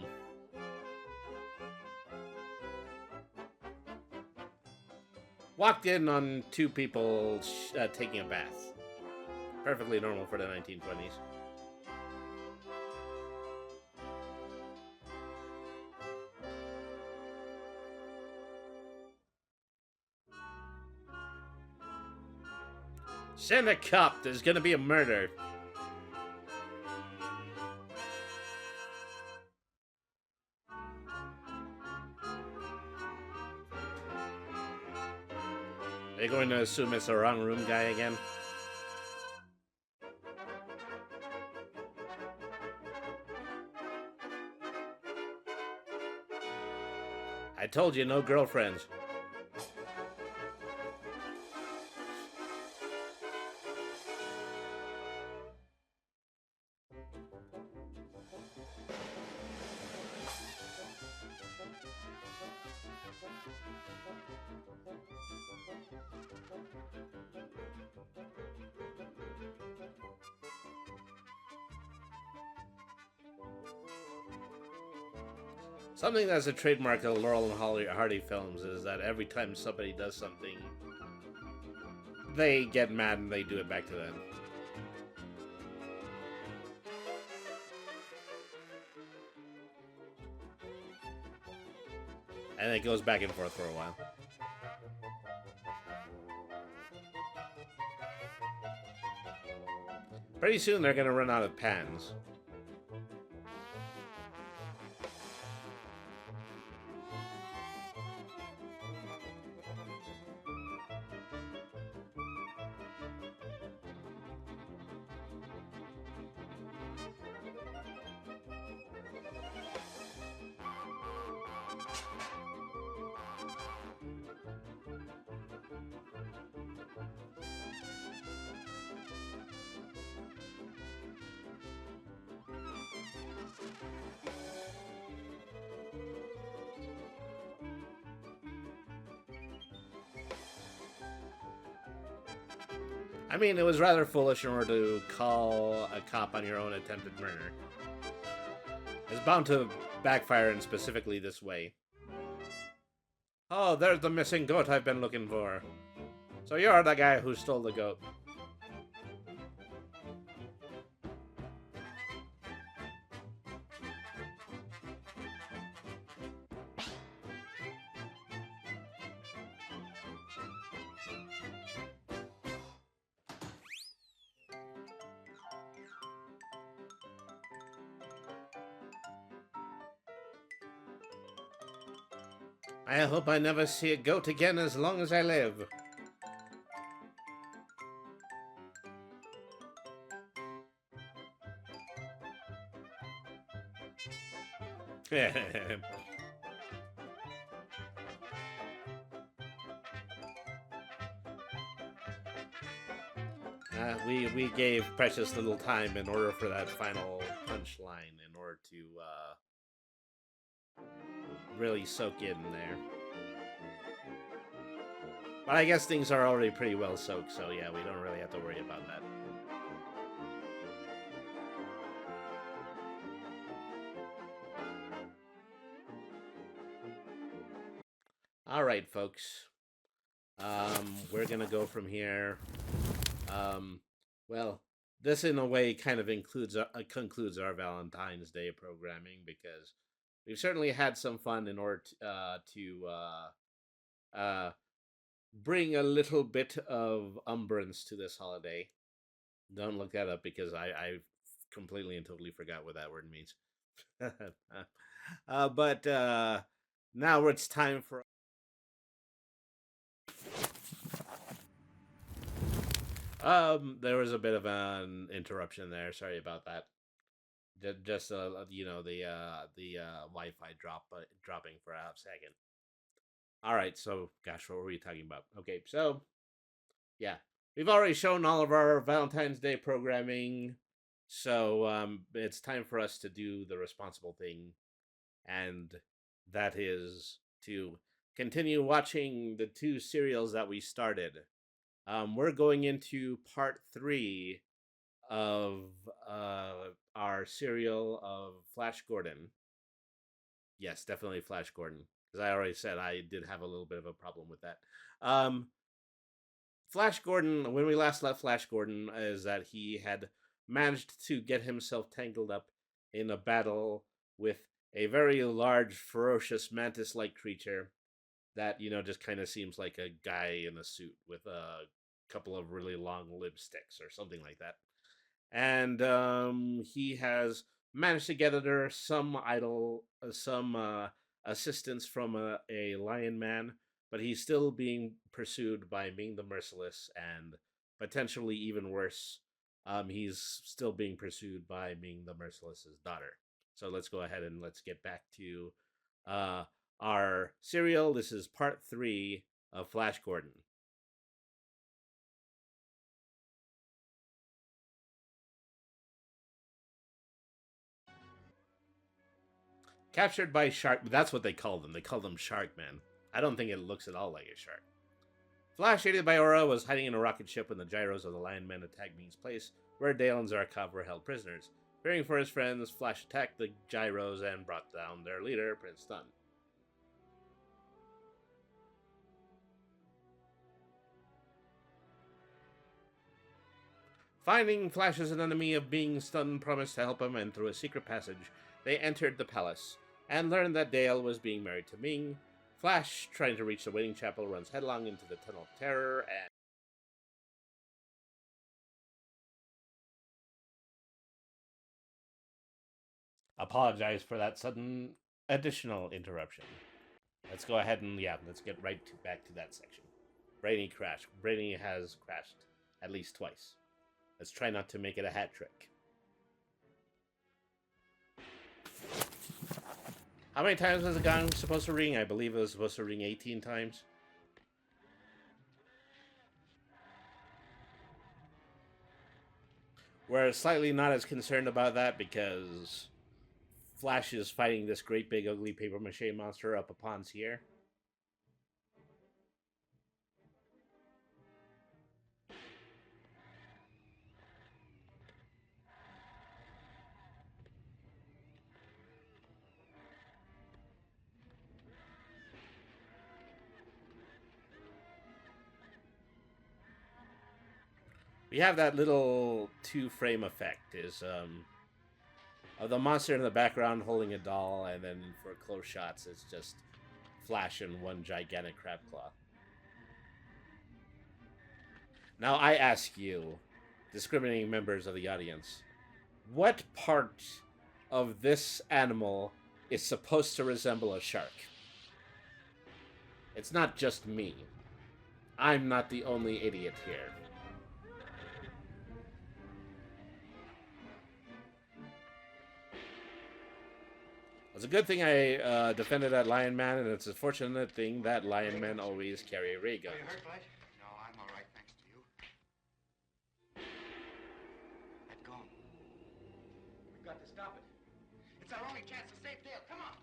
Walked in on two people taking a bath. Perfectly normal for the 1920s. Send a cop, there's gonna be a murder. Are you going to assume it's a wrong room guy again? I told you, no girlfriends. Something that's a trademark of Laurel and Hardy films is that every time somebody does something, they get mad and they do it back to them. And it goes back and forth for a while. Pretty soon they're gonna run out of pans. I mean, it was rather foolish in order to call a cop on your own attempted murder. It's bound to backfire, and specifically this way. Oh, there's the missing goat I've been looking for. So you're the guy who stole the goat. I hope I never see a goat again as long as I live. We gave precious little time in order for that final punchline, in order to really soak in there. But I guess things are already pretty well soaked, so yeah, we don't really have to worry about that. All right, folks. We're gonna go from here. Um, well, this in a way kind of concludes our Valentine's Day programming because we've certainly had some fun in order to bring a little bit of umbrance to this holiday. Don't look that up because I completely and totally forgot what that word means. But now it's time for. There was a bit of an interruption there. Sorry about that. Just the Wi-Fi dropping for a second. All right, so gosh, what were we talking about? Okay, so yeah, we've already shown all of our Valentine's Day programming, so it's time for us to do the responsible thing, and that is to continue watching the two serials that we started. We're going into part 3 of our serial of Flash Gordon. Yes, definitely Flash Gordon, because I already said I did have a little bit of a problem with that. Um, Flash Gordon, when we last left Flash Gordon, is that he had managed to get himself tangled up in a battle with a very large, ferocious mantis-like creature that just kind of seems like a guy in a suit with a couple of really long lipsticks or something like that. And he has managed to gather some assistance from a lion man, but he's still being pursued by Ming the Merciless, and potentially even worse, he's still being pursued by Ming the Merciless's daughter. So let's go ahead and let's get back to uh, our serial. This is part 3 of Flash Gordon. Captured by Shark. That's what they call them. They call them Sharkmen. I don't think it looks at all like a shark. Flash, aided by Aura, was hiding in a rocket ship when the gyros of the Lion Men attacked Ming's place, where Dale and Zarkov were held prisoners. Fearing for his friends, Flash attacked the gyros and brought down their leader, Prince Dunn. Finding Flash as an enemy of Ming, Dunn promised to help him, and through a secret passage, they entered the palace and learned that Dale was being married to Ming. Flash, trying to reach the waiting chapel, runs headlong into the Tunnel of Terror and apologize for that sudden additional interruption. Let's go ahead and let's get back to that section. Brainy crash. Brainy has crashed at least twice. Let's try not to make it a hat trick. How many times was the gong supposed to ring? I believe it was supposed to ring 18 times. We're slightly not as concerned about that because Flash is fighting this great big ugly paper mache monster up a Ponsier. We have that little 2-frame effect is of the monster in the background holding a doll, and then for close shots it's just Flash and one gigantic crab claw. Now I ask you, discriminating members of the audience, what part of this animal is supposed to resemble a shark? It's not just me. I'm not the only idiot here. It's a good thing I defended that Lion Man, and it's a fortunate thing that Lion Men always carry ray guns. Are you hurt, Flash? No, I'm all right, thanks to you. Let go. We've got to stop it. It's our only chance to save Dale. Come on.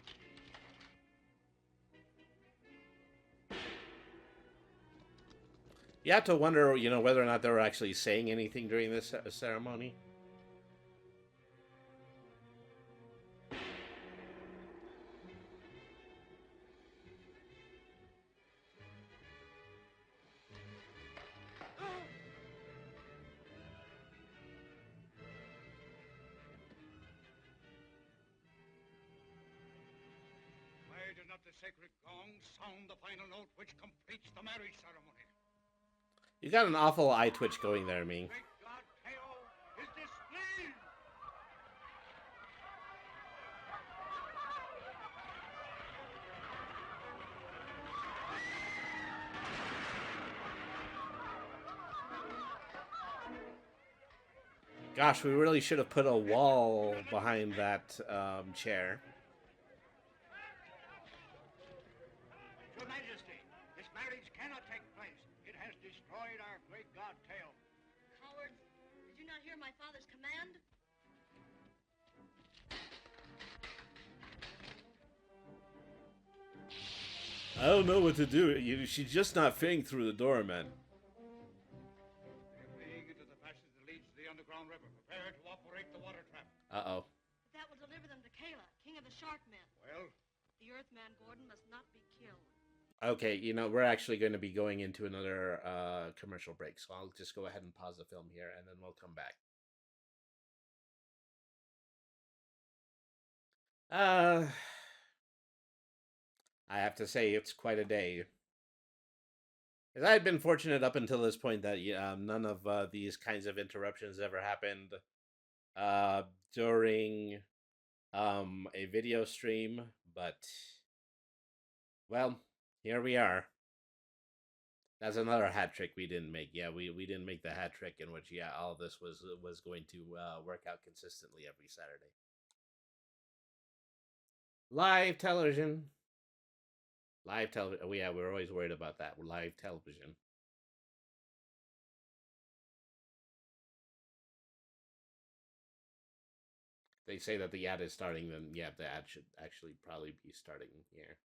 You have to wonder, whether or not they were actually saying anything during this ceremony. sacred gong sound the final note which completes the marriage ceremony. You got an awful eye twitch going there, Ming. Great God Teo is displeased. Gosh, we really should have put a wall behind that chair. Your Majesty, this marriage cannot take place. It has destroyed our great God Teo. Cowards, did you not hear my father's command? I don't know what to do. She's just not fitting through the door, man. We are fleeing into the passage that leads to the underground river. Prepare to operate the water trap. Uh-oh. That will deliver them to Kayla, king of the shark men. Well, The Earthman Gordon must not be killed. Okay, we're actually going to be going into another commercial break, so I'll just go ahead and pause the film here, and then we'll come back. I have to say, it's quite a day. As I had been fortunate up until this point that none of these kinds of interruptions ever happened during a video stream, but, well, here we are. That's another hat trick we didn't make. Yeah, we didn't make the hat trick in which, all of this was going to work out consistently every Saturday. Live television. Live television. Oh, yeah, we're always worried about that. Live television. They say that the ad is starting, then yeah, the ad should actually probably be starting here.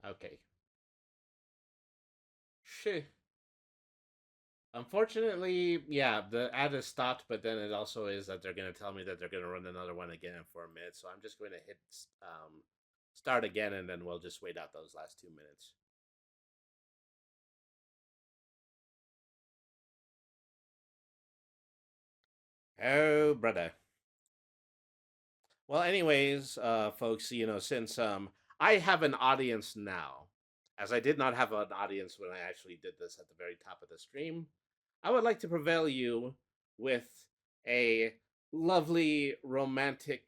Okay. Shit. Unfortunately, yeah, the ad is stopped, but then it also is that they're going to tell me that they're going to run another one again in 4 minutes. So I'm just going to hit start again, and then we'll just wait out those last 2 minutes. Oh, brother. Well, anyways, folks, since I have an audience now, as I did not have an audience when I actually did this at the very top of the stream, I would like to prevail you with a lovely romantic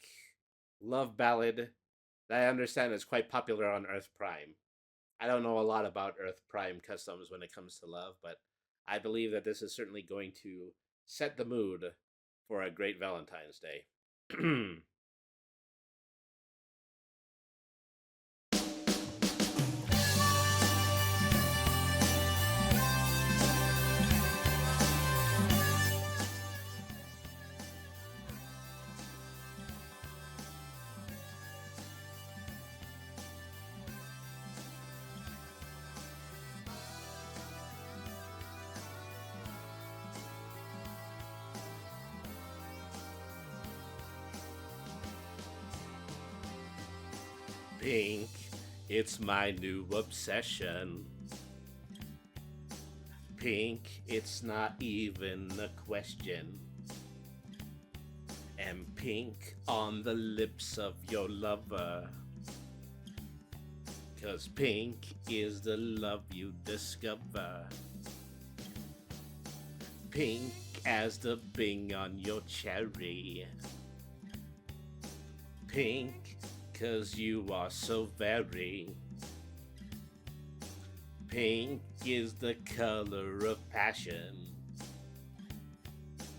love ballad that I understand is quite popular on Earth Prime. I don't know a lot about Earth Prime customs when it comes to love, but I believe that this is certainly going to set the mood for a great Valentine's Day. Pink, it's my new obsession. Pink, it's not even a question. And pink on the lips of your lover. 'Cause pink is the love you discover. Pink as the bing on your cherry. Pink 'cause you are so very. Pink is the color of passion.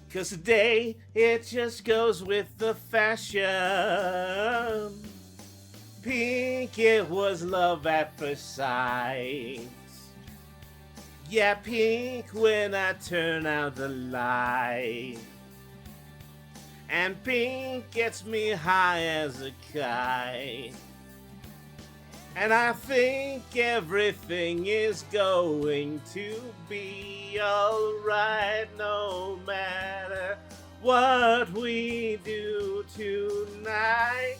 'Cause today it just goes with the fashion. Pink, it was love at first sight. Yeah, pink when I turn out the light. And pink gets me high as a kite. And I think everything is going to be alright no matter what we do tonight.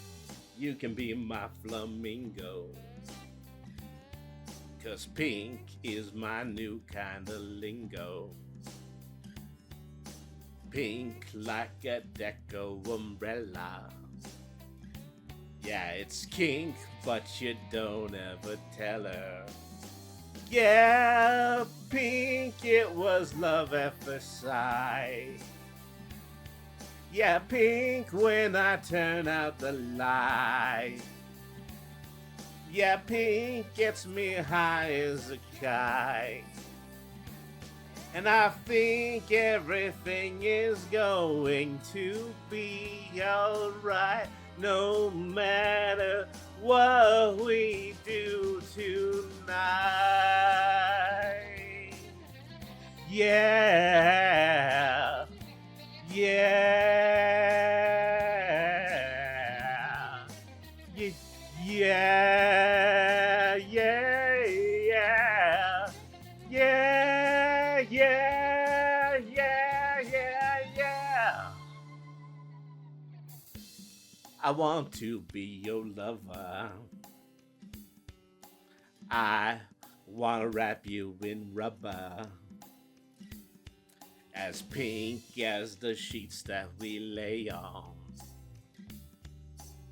You can be my flamingo, 'cause pink is my new kind of lingo. Pink like a deco umbrella. Yeah, it's kink, but you don't ever tell her. Yeah, pink, it was love at first sight. Yeah, pink when I turn out the light. Yeah, pink gets me high as a kite. And I think everything is going to be alright, no matter what we do tonight. Yeah, yeah, yeah, yeah, yeah. Yeah, yeah, yeah, yeah, yeah. I want to be your lover. I want to wrap you in rubber, as pink as the sheets that we lay on.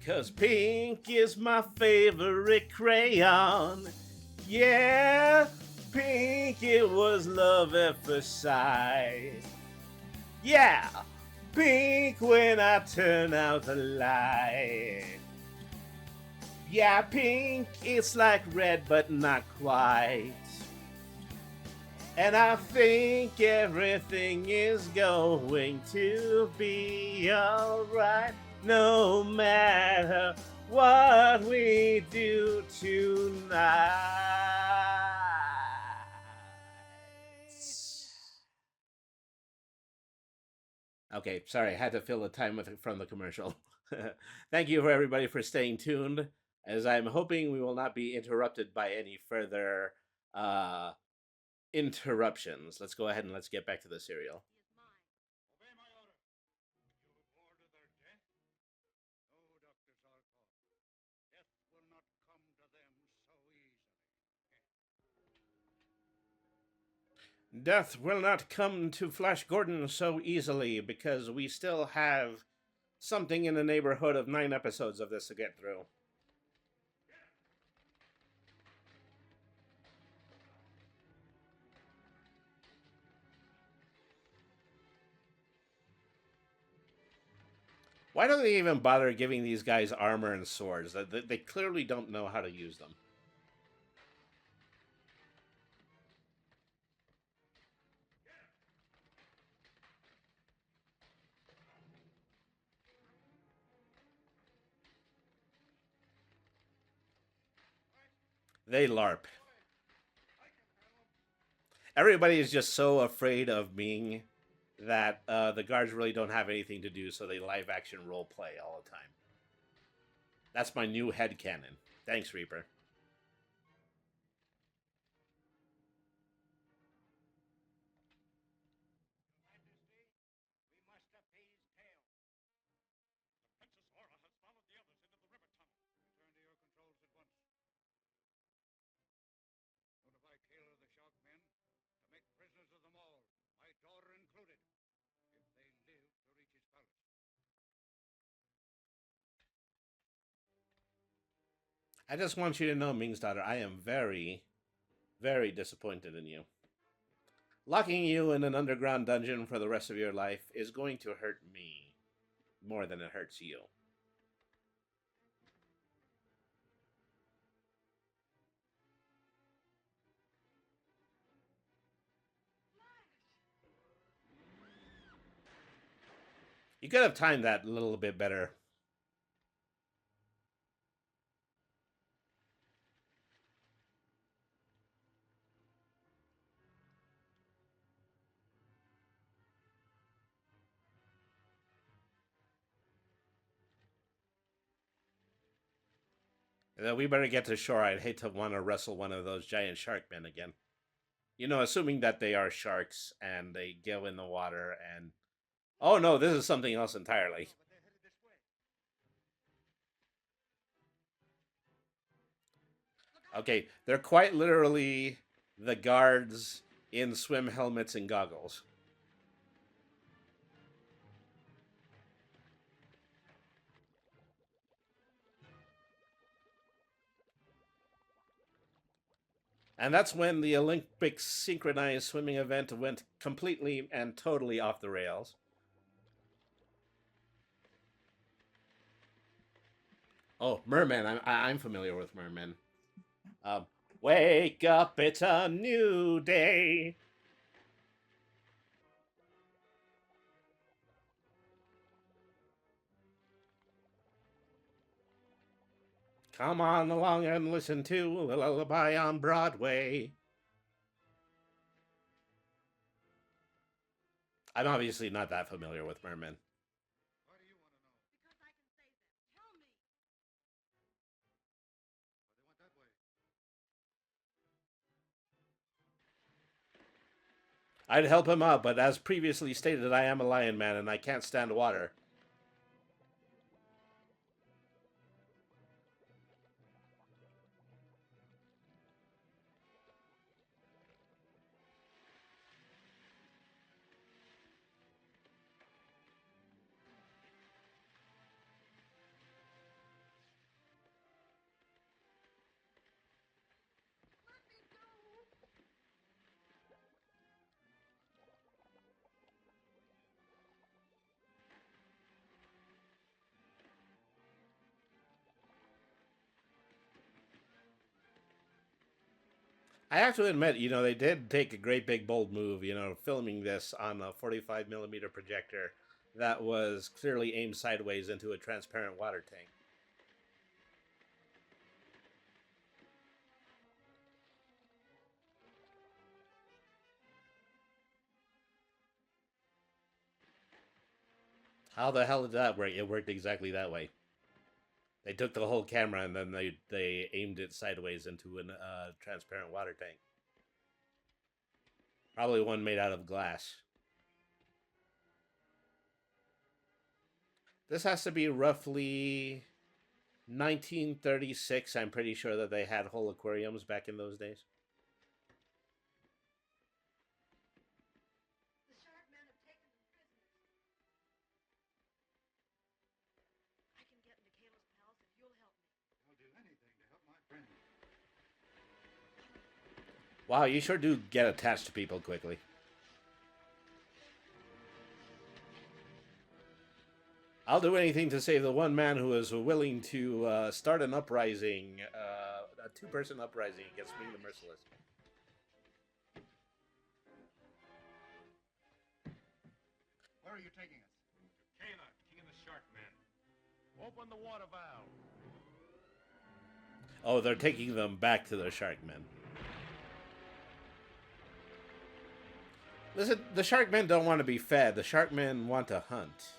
'Cause pink is my favorite crayon. Yeah, pink, it was love at first sight. Yeah, pink when I turn out the light. Yeah, pink, it's like red but not quite. And I think everything is going to be alright, no matter what we do tonight. Okay, sorry, I had to fill the time with from the commercial. Thank you for everybody for staying tuned, as I'm hoping we will not be interrupted by any further interruptions. Let's go ahead and let's get back to the serial. Obey my order. You order their death? No, Dr. Zarkov. Death will not come to them so easily. Death will not come to Flash Gordon so easily because we still have something in the neighborhood of 9 episodes of this to get through. Why don't they even bother giving these guys armor and swords? They clearly don't know how to use them. They LARP. Everybody is just so afraid of Ming that the guards really don't have anything to do, so they live action role play all the time. That's my new headcanon. Thanks, Reaper. Majesty, we must appease tail. The Princess Aura has followed the others into the river tunnel. Return to your controls at once. Notify Taylor the Shockmen to make prisoners of them all, my daughter included, if they live to reach his palace. I just want you to know, Ming's daughter, I am very, very disappointed in you. Locking you in an underground dungeon for the rest of your life is going to hurt me more than it hurts you. You could have timed that a little bit better. We better get to shore. I'd hate to want to wrestle one of those giant shark men again. You know, assuming that they are sharks and they go in the water and Oh no, this is something else entirely. But they're headed this way. Okay, they're quite literally the guards in swim helmets and goggles. And that's when the Olympic synchronized swimming event went completely and totally off the rails. Oh, mermen. I'm familiar with mermen. Um, Wake up, it's a new day. Come on along and listen to a lullaby on Broadway. I'm obviously not that familiar with mermen. Why do you want to know? Because I can save them. Tell me. But they went that way. I'd help him out, but as previously stated, I am a lion man and I can't stand water. I have to admit, they did take a great big bold move, filming this on a 45 millimeter projector that was clearly aimed sideways into a transparent water tank. How the hell did that work? It worked exactly that way. They took the whole camera and then they aimed it sideways into a transparent water tank. Probably one made out of glass. This has to be roughly 1936. I'm pretty sure that they had whole aquariums back in those days. The shark men have taken them prisoners. I can get into Kayla's palace if you'll help me. I'll do anything to help my friend. Wow, you sure do get attached to people quickly. I'll do anything to save the one man who is willing to start an uprising, a two-person uprising against me, the Merciless. Where are you taking us? Kayla, king of the shark men. Open the water valve. Oh, they're taking them back to the Sharkmen. Listen, the Sharkmen don't want to be fed. The Sharkmen want to hunt.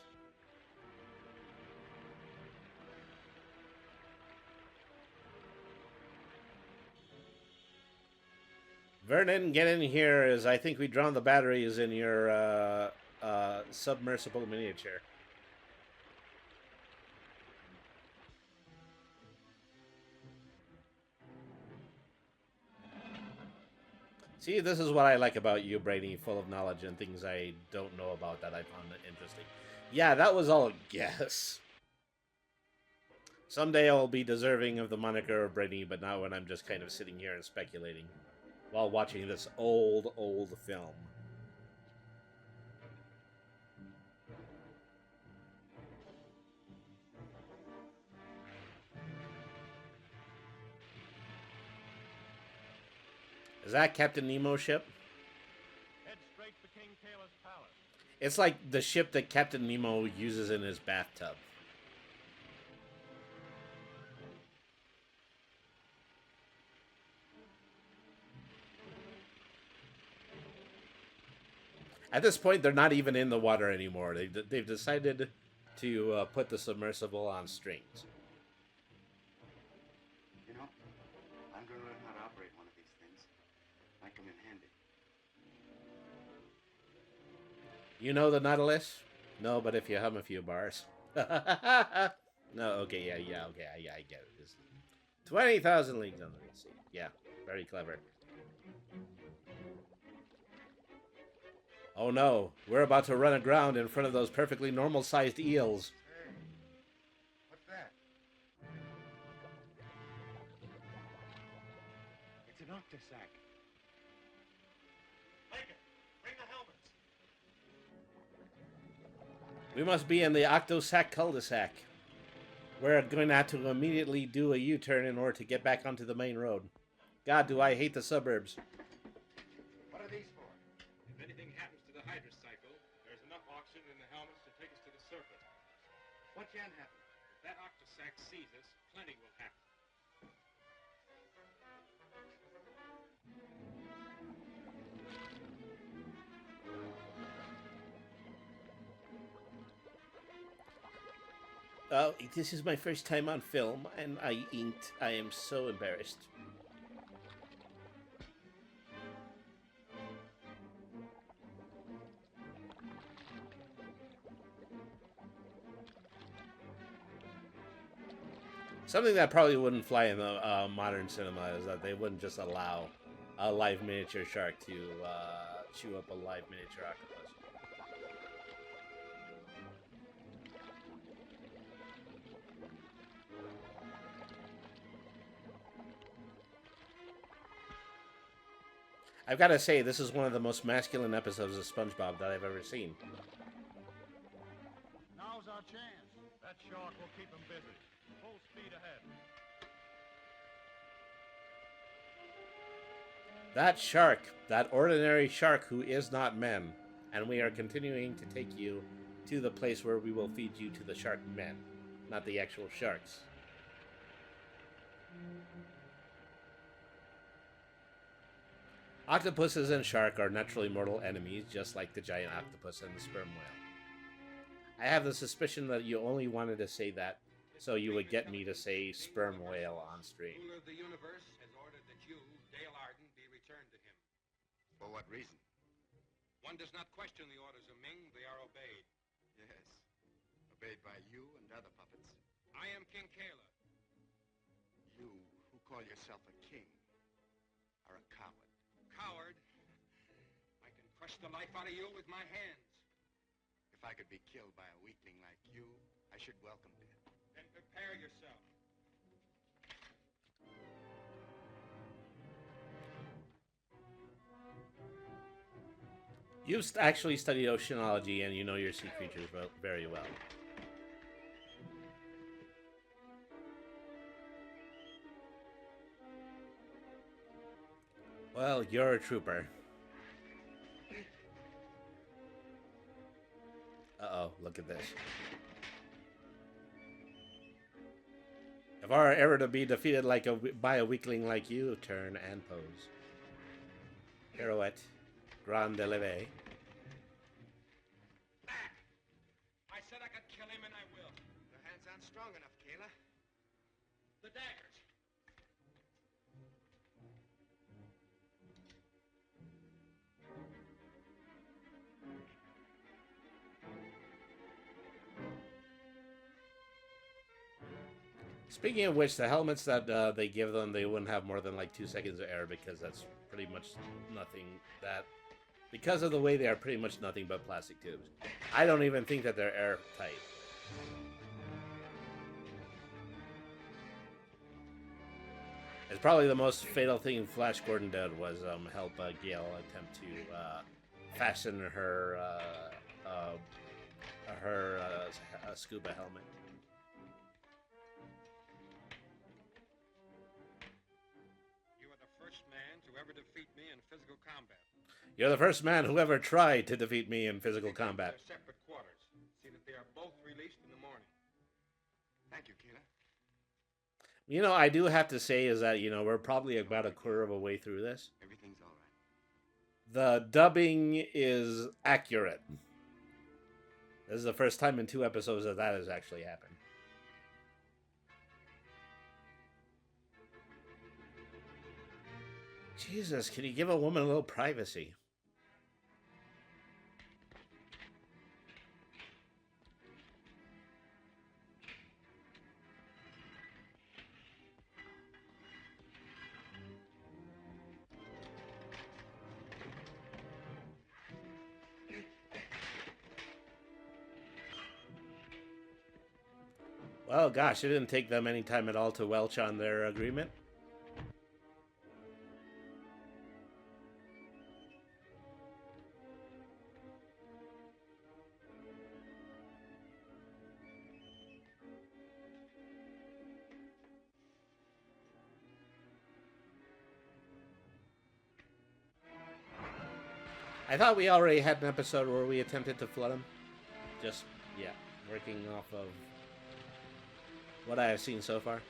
Vernon, get in here, as I think we drowned the batteries in your submersible miniature. See, this is what I like about you, Brady, full of knowledge and things I don't know about that I found interesting. Yeah, that was all a guess. Someday I'll be deserving of the moniker of Brady, but not when I'm just kind of sitting here and speculating while watching this old film. Is that Captain Nemo's ship? Head straight for King Kayla's palace. It's like the ship that Captain Nemo uses in his bathtub. At this point, they're not even in the water anymore. They've decided to put the submersible on strings. You know, I'm going to learn how to operate one of these things. Might come in handy. You know the Nautilus? No, but if you hum a few bars. No, okay, yeah, okay, I get it. It's 20,000 Leagues Under the Sea. Yeah, very clever. Oh no, we're about to run aground in front of those perfectly normal-sized eels. Hey, what's that? It's an octosac. Lincoln, bring the helmets. We must be in the Octosac cul-de-sac. We're going to have to immediately do a U-turn in order to get back onto the main road. God, do I hate the suburbs. What are these for? If anything happens to the hydrocycle, there's enough oxygen in the helmets to take us to the surface. What can happen? If that octosac sees us, plenty will happen. Oh, this is my first time on film, and I inked. I am so embarrassed. Something that probably wouldn't fly in the modern cinema is that they wouldn't just allow a live miniature shark to chew up a live miniature octopus. I've got to say, this is one of the most masculine episodes of SpongeBob that I've ever seen. Now's our chance. That shark will keep him busy. Full speed ahead. That shark, that ordinary shark who is not men, and we are continuing to take you to the place where we will feed you to the shark men, not the actual sharks. Octopuses and shark are naturally mortal enemies, just like the giant octopus and the sperm whale. I have the suspicion that you only wanted to say that so you would get me to say sperm whale on stream. Ruler of the universe has ordered that you, Dale Arden, be returned to him. For what reason? One does not question the orders of Ming, they are obeyed. Yes. Obeyed by you and other puppets. I am King Kala. You, who call yourself a king, are a coward. Coward. I can crush the life out of you with my hands. If I could be killed by a weakling like you, I should welcome death. Then prepare yourself. You've actually studied oceanology and you know your sea creatures very well. Well, you're a trooper. Uh-oh, look at this. If I are ever to be defeated by a weakling like you, turn and pose. Pirouette. Grand leve. I said I could kill him and I will. Your hands aren't strong enough, Kayla. The daggers. Speaking of which, the helmets that they give them, they wouldn't have more than like 2 seconds of air because that's pretty much nothing that... Because of the way they are pretty much nothing but plastic tubes. I don't even think that they're airtight. It's probably the most fatal thing Flash Gordon did was help Gale attempt to fasten her scuba helmet. You are the first man to ever defeat me in physical combat. You're the first man who ever tried to defeat me in physical Take them to combat. their separate quarters. See that they are both released in the morning. Thank you, Kayla. You know, I do have to say is that, you know, we're probably about a quarter of a way through this. Everything's all right. The dubbing is accurate. This is the first time in 2 episodes that has actually happened. Jesus, can you give a woman a little privacy? Well, gosh, it didn't take them any time at all to welch on their agreement. I thought we already had an episode where we attempted to flood him. Just, yeah, working off of what I have seen so far.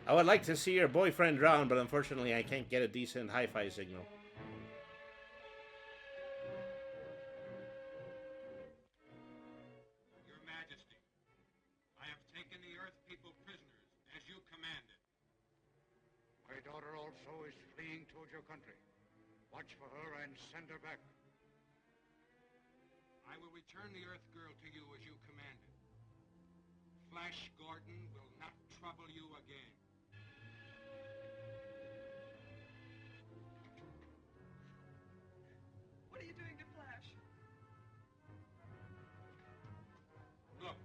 I would like to see your boyfriend drown, but unfortunately I can't get a decent hi-fi signal. Your Majesty, I have taken the Earth people prisoners, as you commanded. My daughter also is fleeing towards your country. Watch for her and send her back. I will return the Earth girl to you as you commanded. Flash Gordon will not trouble you again. What are you doing to Flash? Look.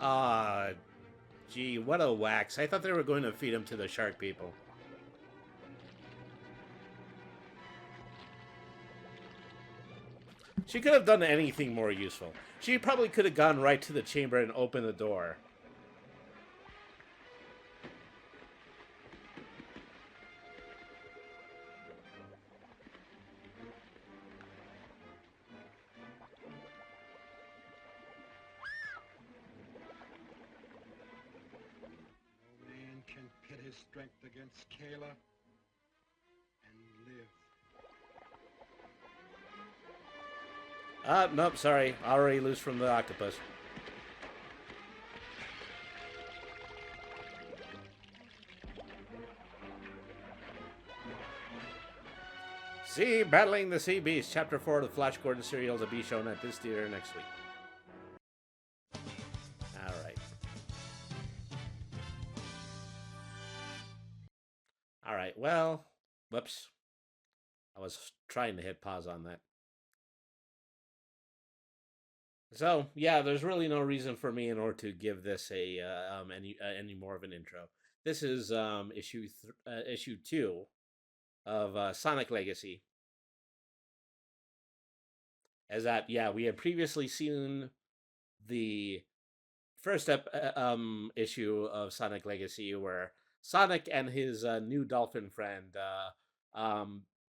Ah, gee, what a wax. I thought they were going to feed him to the shark people. She could have done anything more useful. She probably could have gone right to the chamber and opened the door. No man can pit his strength against Kayla and live. Nope, sorry. Already loose from the octopus. See, Battling the Sea Beast, Chapter 4 of the Flash Gordon serial to be shown at this theater next week. Alright. Alright, well, whoops. I was trying to hit pause on that. So, yeah, there's really no reason for me in order to give this any more of an intro. This is issue 2 of Sonic Legacy. As that, yeah, we had previously seen the first issue of Sonic Legacy where Sonic and his new dolphin friend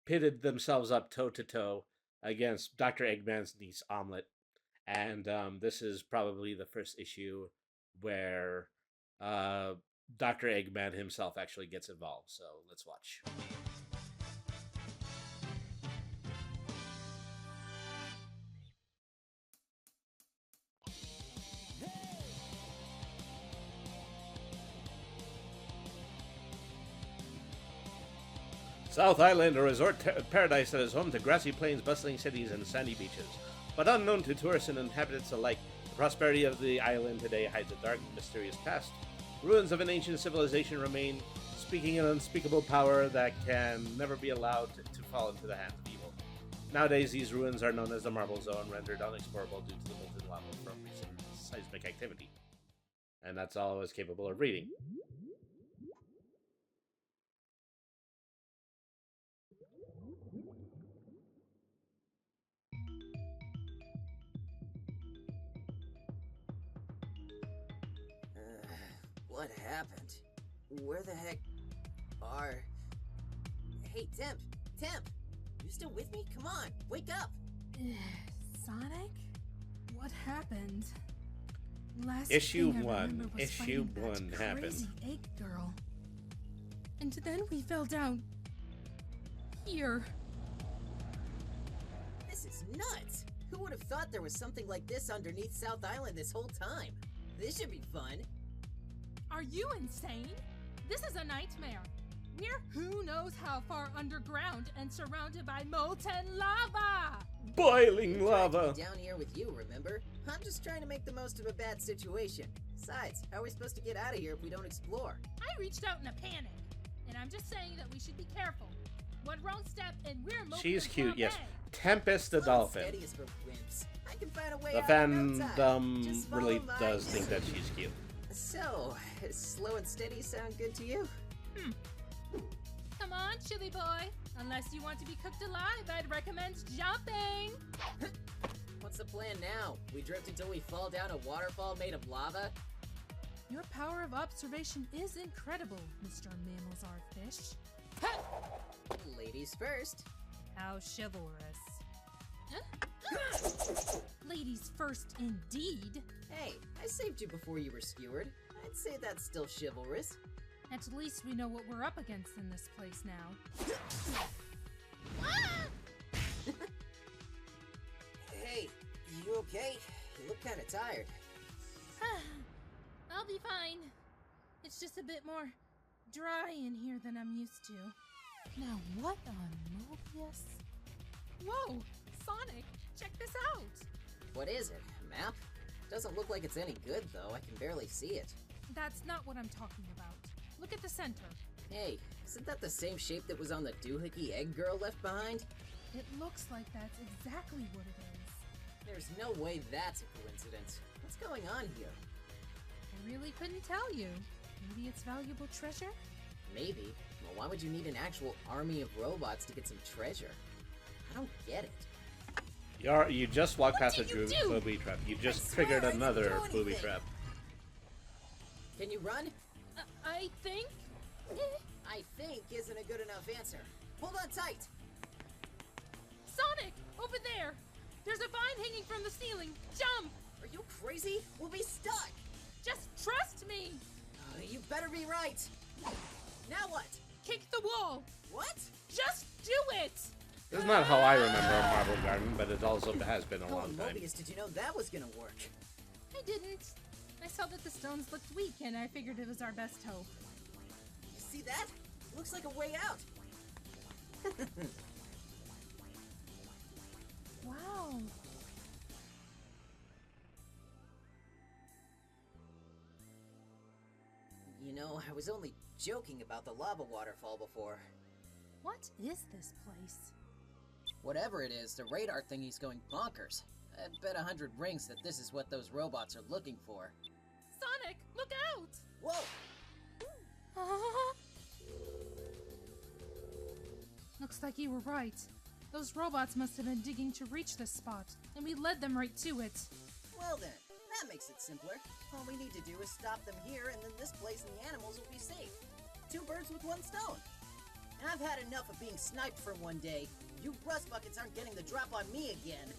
pitted themselves up toe-to-toe against Dr. Eggman's niece, Omelette. And this is probably the first issue where Dr. Eggman himself actually gets involved. So let's watch. South Island, a resort paradise that is home to grassy plains, bustling cities, and sandy beaches. But unknown to tourists and inhabitants alike, the prosperity of the island today hides a dark and mysterious past. Ruins of an ancient civilization remain, speaking an unspeakable power that can never be allowed to fall into the hands of evil. Nowadays, these ruins are known as the Marble Zone, rendered unexplorable due to the molten lava from recent seismic activity. And that's all I was capable of reading. What happened? Where the heck are... Hey, Temp! Temp! You still with me? Come on, wake up! Sonic? What happened? Last Issue thing I 1. remember was Issue fighting that 1 happened. crazy egg girl. And then we fell down here. This is nuts! Who would have thought there was something like this underneath South Island this whole time? This should be fun. Are you insane? This is a nightmare. We're who knows how far underground and surrounded by molten lava. Boiling lava! Down here with you, remember? I'm just trying to make the most of a bad situation. Besides, how are we supposed to get out of here if we don't explore? I reached out in a panic, and I'm just saying that we should be careful. One wrong step and we're moving. She's cute, Plum yes. Bay. Tempest the dolphin. Steady is for wimps. I can find a way The out in no time. fandom Just really follow my does think that she's cute. So, does slow and steady sound good to you? Come on, chili boy. Unless you want to be cooked alive, I'd recommend jumping. What's the plan now? We drift until we fall down a waterfall made of lava? Your power of observation is incredible, Mr. Mammalzar Fish. Ladies first. How chivalrous. Ladies first, indeed. Hey, I saved you before you were skewered. I'd say that's still chivalrous. At least we know what we're up against in this place now. Hey, you okay? You look kind of tired. I'll be fine. It's just a bit more dry in here than I'm used to. Now what on Mobius? Whoa, Sonic, check this out. What is it? A map? Doesn't look like it's any good, though. I can barely see it. That's not what I'm talking about. Look at the center. Hey, isn't that the same shape that was on the doohickey egg girl left behind? It looks like that's exactly what it is. There's no way that's a coincidence. What's going on here? I really couldn't tell you. Maybe it's valuable treasure? Maybe. Well, why would you need an actual army of robots to get some treasure? I don't get it. You just walked past a did you do? booby trap. You just I swear triggered I didn't another do booby anything. trap. Can you run? I think? I think isn't a good enough answer. Hold on tight! Sonic! Over there! There's a vine hanging from the ceiling! Jump! Are you crazy? We'll be stuck! Just trust me! You better be right! Now what? Kick the wall! What? Just do it! This is not how I remember Marble Garden, but it also has been a How long in time. Mobius did you know that was gonna work? I didn't. I saw that the stones looked weak, and I figured it was our best hope. You see that? Looks like a way out. Wow. You know, I was only joking about the lava waterfall before. What is this place? Whatever it is, the radar thingy's going bonkers. I'd bet 100 rings that this is what those robots are looking for. Sonic, look out! Whoa! Looks like you were right. Those robots must have been digging to reach this spot, and we led them right to it. Well then, that makes it simpler. All we need to do is stop them here, and then this place and the animals will be safe. 2 birds with 1 stone. And I've had enough of being sniped for one day. You rust buckets aren't getting the drop on me again.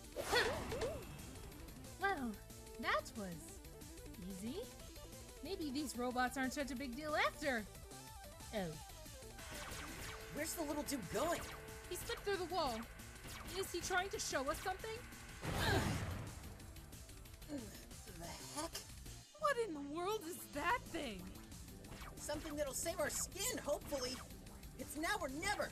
Well, that was easy. Maybe these robots aren't such a big deal after. Oh. Where's the little dude going? He slipped through the wall. Is he trying to show us something? The heck? What in the world is that thing? Something that'll save our skin, hopefully. It's now or never.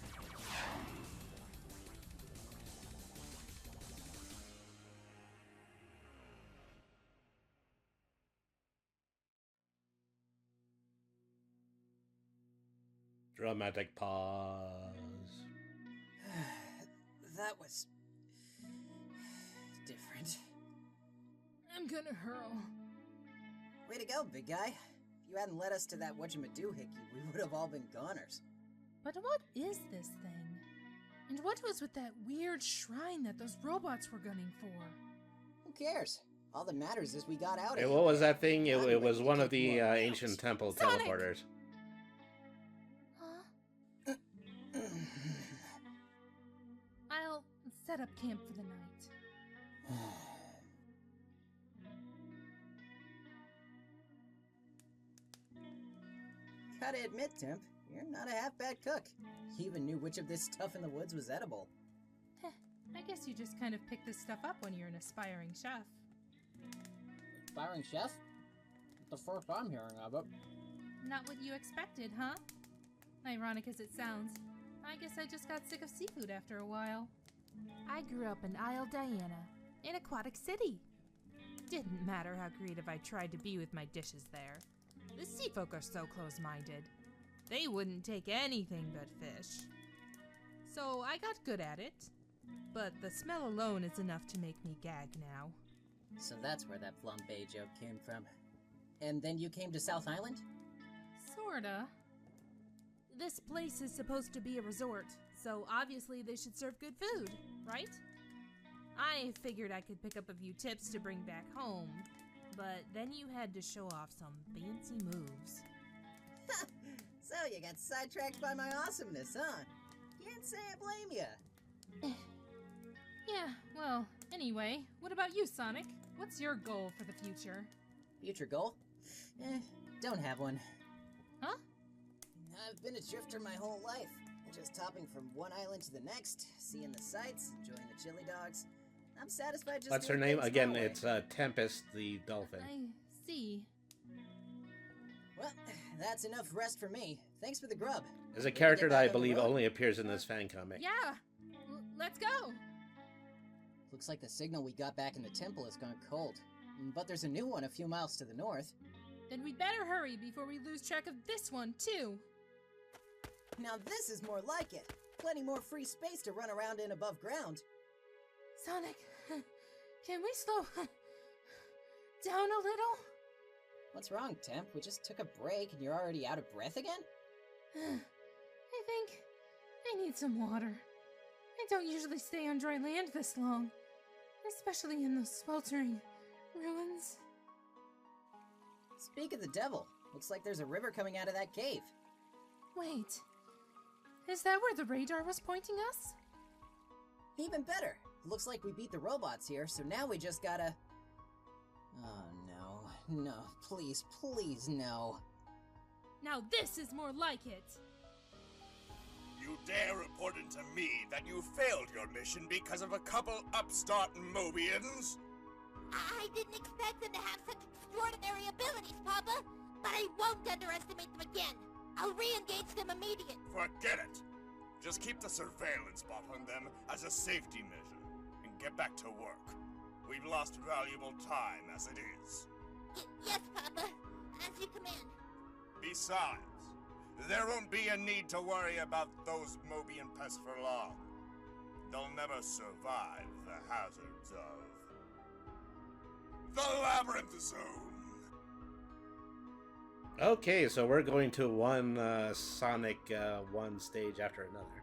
Dramatic pause. That was different. I'm gonna hurl. Way to go, big guy. If you hadn't led us to that whatchamadoohickey, we would have all been goners. But what is this thing? And what was with that weird shrine that those robots were gunning for? Who cares? All that matters is we got out of Hey, here. what was that thing? It I'm was ready to one of kick the more ass. ancient temple Sonic! teleporters. Huh? I'll set up camp for the night. Gotta admit, Temp, you're not a half-bad cook. You even knew which of this stuff in the woods was edible. I guess you just kind of pick this stuff up when you're an aspiring chef. Aspiring chef? The first I'm hearing of it. Not what you expected, huh? Ironic as it sounds, I guess I just got sick of seafood after a while. I grew up in Isle Diana, in Aquatic City. Didn't matter how creative I tried to be with my dishes there. The sea folk are so close-minded. They wouldn't take anything but fish. So I got good at it, but the smell alone is enough to make me gag now. So that's where that flambé joke came from. And then you came to South Island? Sorta. This place is supposed to be a resort, so obviously they should serve good food, right? I figured I could pick up a few tips to bring back home, but then you had to show off some fancy moves. So you got sidetracked by my awesomeness, huh? Can't say I blame ya. Yeah, well, anyway, what about you, Sonic? What's your goal for the future? Future goal? Don't have one. Huh? I've been a drifter my whole life. Just hopping from one island to the next, seeing the sights, enjoying the chili dogs. I'm satisfied just What's her doing name? things Again, my way. it's Tempest the dolphin. I see. Well, that's enough rest for me. Thanks for the grub. Is a Ready to character get that back I on the believe road? only appears in this fan comic. Yeah! Let's go! Looks like the signal we got back in the temple has gone cold. But there's a new one a few miles to the north. Then we'd better hurry before we lose track of this one, too. Now this is more like it. Plenty more free space to run around in above ground. Sonic, can we slow down a little? What's wrong, Temp? We just took a break and you're already out of breath again? I think I need some water. I don't usually stay on dry land this long, especially in those sweltering ruins. Speak of the devil. Looks like there's a river coming out of that cave. Wait, is that where the radar was pointing us? Even better. Looks like we beat the robots here, so now we just gotta... Oh no. No, please, please, no. Now this is more like it. You dare report into me that you failed your mission because of a couple upstart Mobians? I didn't expect them to have such extraordinary abilities, Papa, but I won't underestimate them again. I'll re-engage them immediately. Forget it. Just keep the surveillance bot on them as a safety measure, and get back to work. We've lost valuable time as it is. Yes, Papa. As you command. Besides, there won't be a need to worry about those Mobian pests for long. They'll never survive the hazards of the Labyrinth Zone. Okay, so we're going to one Sonic one stage after another.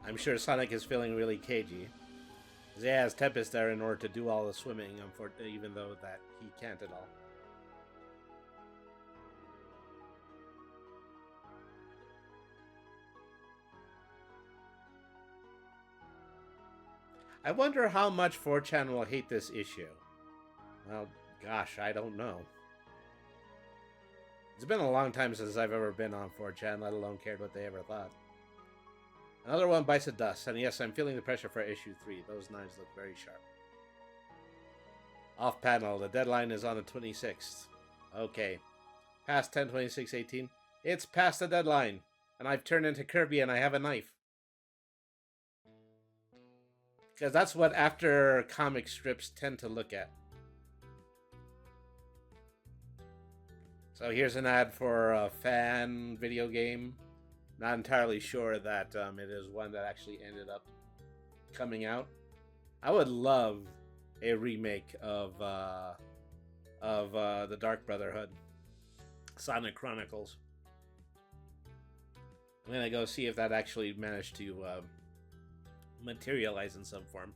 I'm sure Sonic is feeling really cagey. 'Cause he has Tempest there in order to do all the swimming, even though that he can't at all. I wonder how much 4chan will hate this issue. Well, gosh, I don't know. It's been a long time since I've ever been on 4chan, let alone cared what they ever thought. Another one bites the dust, and yes, I'm feeling the pressure for issue 3. Those knives look very sharp. Off panel, the deadline is on the 26th. Okay. Past 10/26/18. It's past the deadline, and I've turned into Kirby and I have a knife. Because that's what after comic strips tend to look at. So here's an ad for a fan video game. Not entirely sure that it is one that actually ended up coming out. I would love a remake of the Dark Brotherhood, Sonic Chronicles. I'm gonna go see if that actually managed to materialize in some form.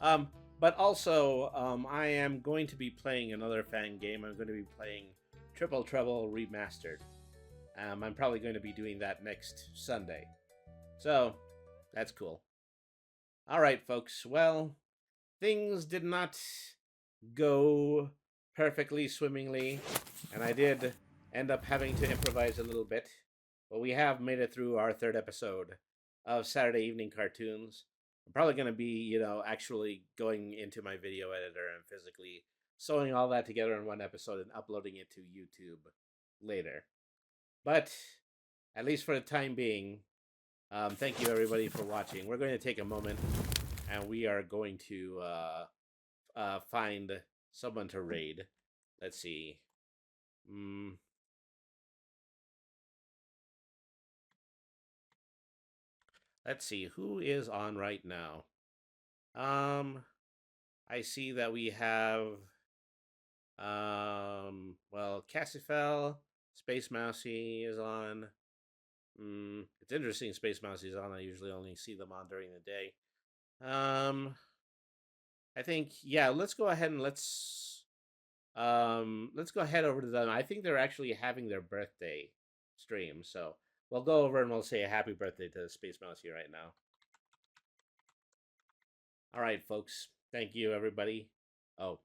But also, I am going to be playing another fan game. I'm going to be playing Triple Trouble Remastered. I'm probably going to be doing that next Sunday. So, that's cool. Alright, folks. Well, things did not go perfectly swimmingly, and I did end up having to improvise a little bit. But we have made it through our third episode of Saturday Evening Cartoons. I'm probably going to be, actually going into my video editor and physically sewing all that together in one episode and uploading it to YouTube later. But at least for the time being, thank you everybody for watching. We're going to take a moment and we are going to find someone to raid. Let's see. Let's see who is on right now. I see that we have well, Cassifel, Space Mousy is on. It's interesting Space Mousy is on. I usually only see them on during the day. I think, yeah, let's go ahead and let's go ahead over to them. I think they're actually having their birthday stream, so we'll go over and we'll say a happy birthday to Space Mousy right now. All right, folks. Thank you, everybody. Oh,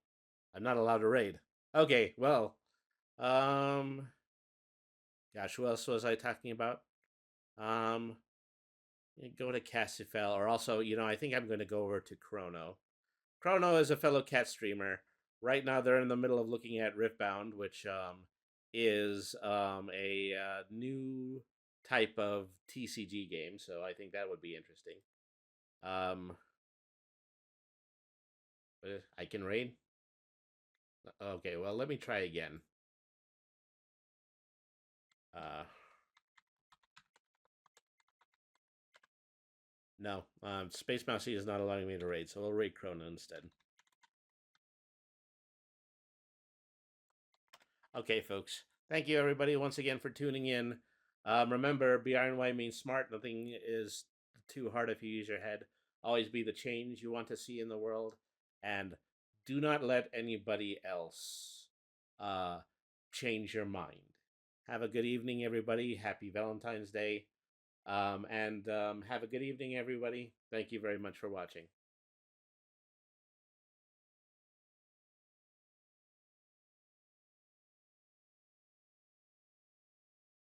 I'm not allowed to raid. Okay, well, gosh, who else was I talking about? Go to Cassifel, or also, I think I'm going to go over to Chrono. Chrono is a fellow cat streamer. Right now, they're in the middle of looking at Riftbound, which is a new type of TCG game. So I think that would be interesting. I can raid. Okay, well, let me try again. No, Space Mousy is not allowing me to raid, so we'll raid Chrono instead. Okay, folks. Thank you, everybody, once again for tuning in. Remember, BRNY means smart. Nothing is too hard if you use your head. Always be the change you want to see in the world. And do not let anybody else change your mind. Have a good evening, everybody. Happy Valentine's Day. And have a good evening, everybody. Thank you very much for watching.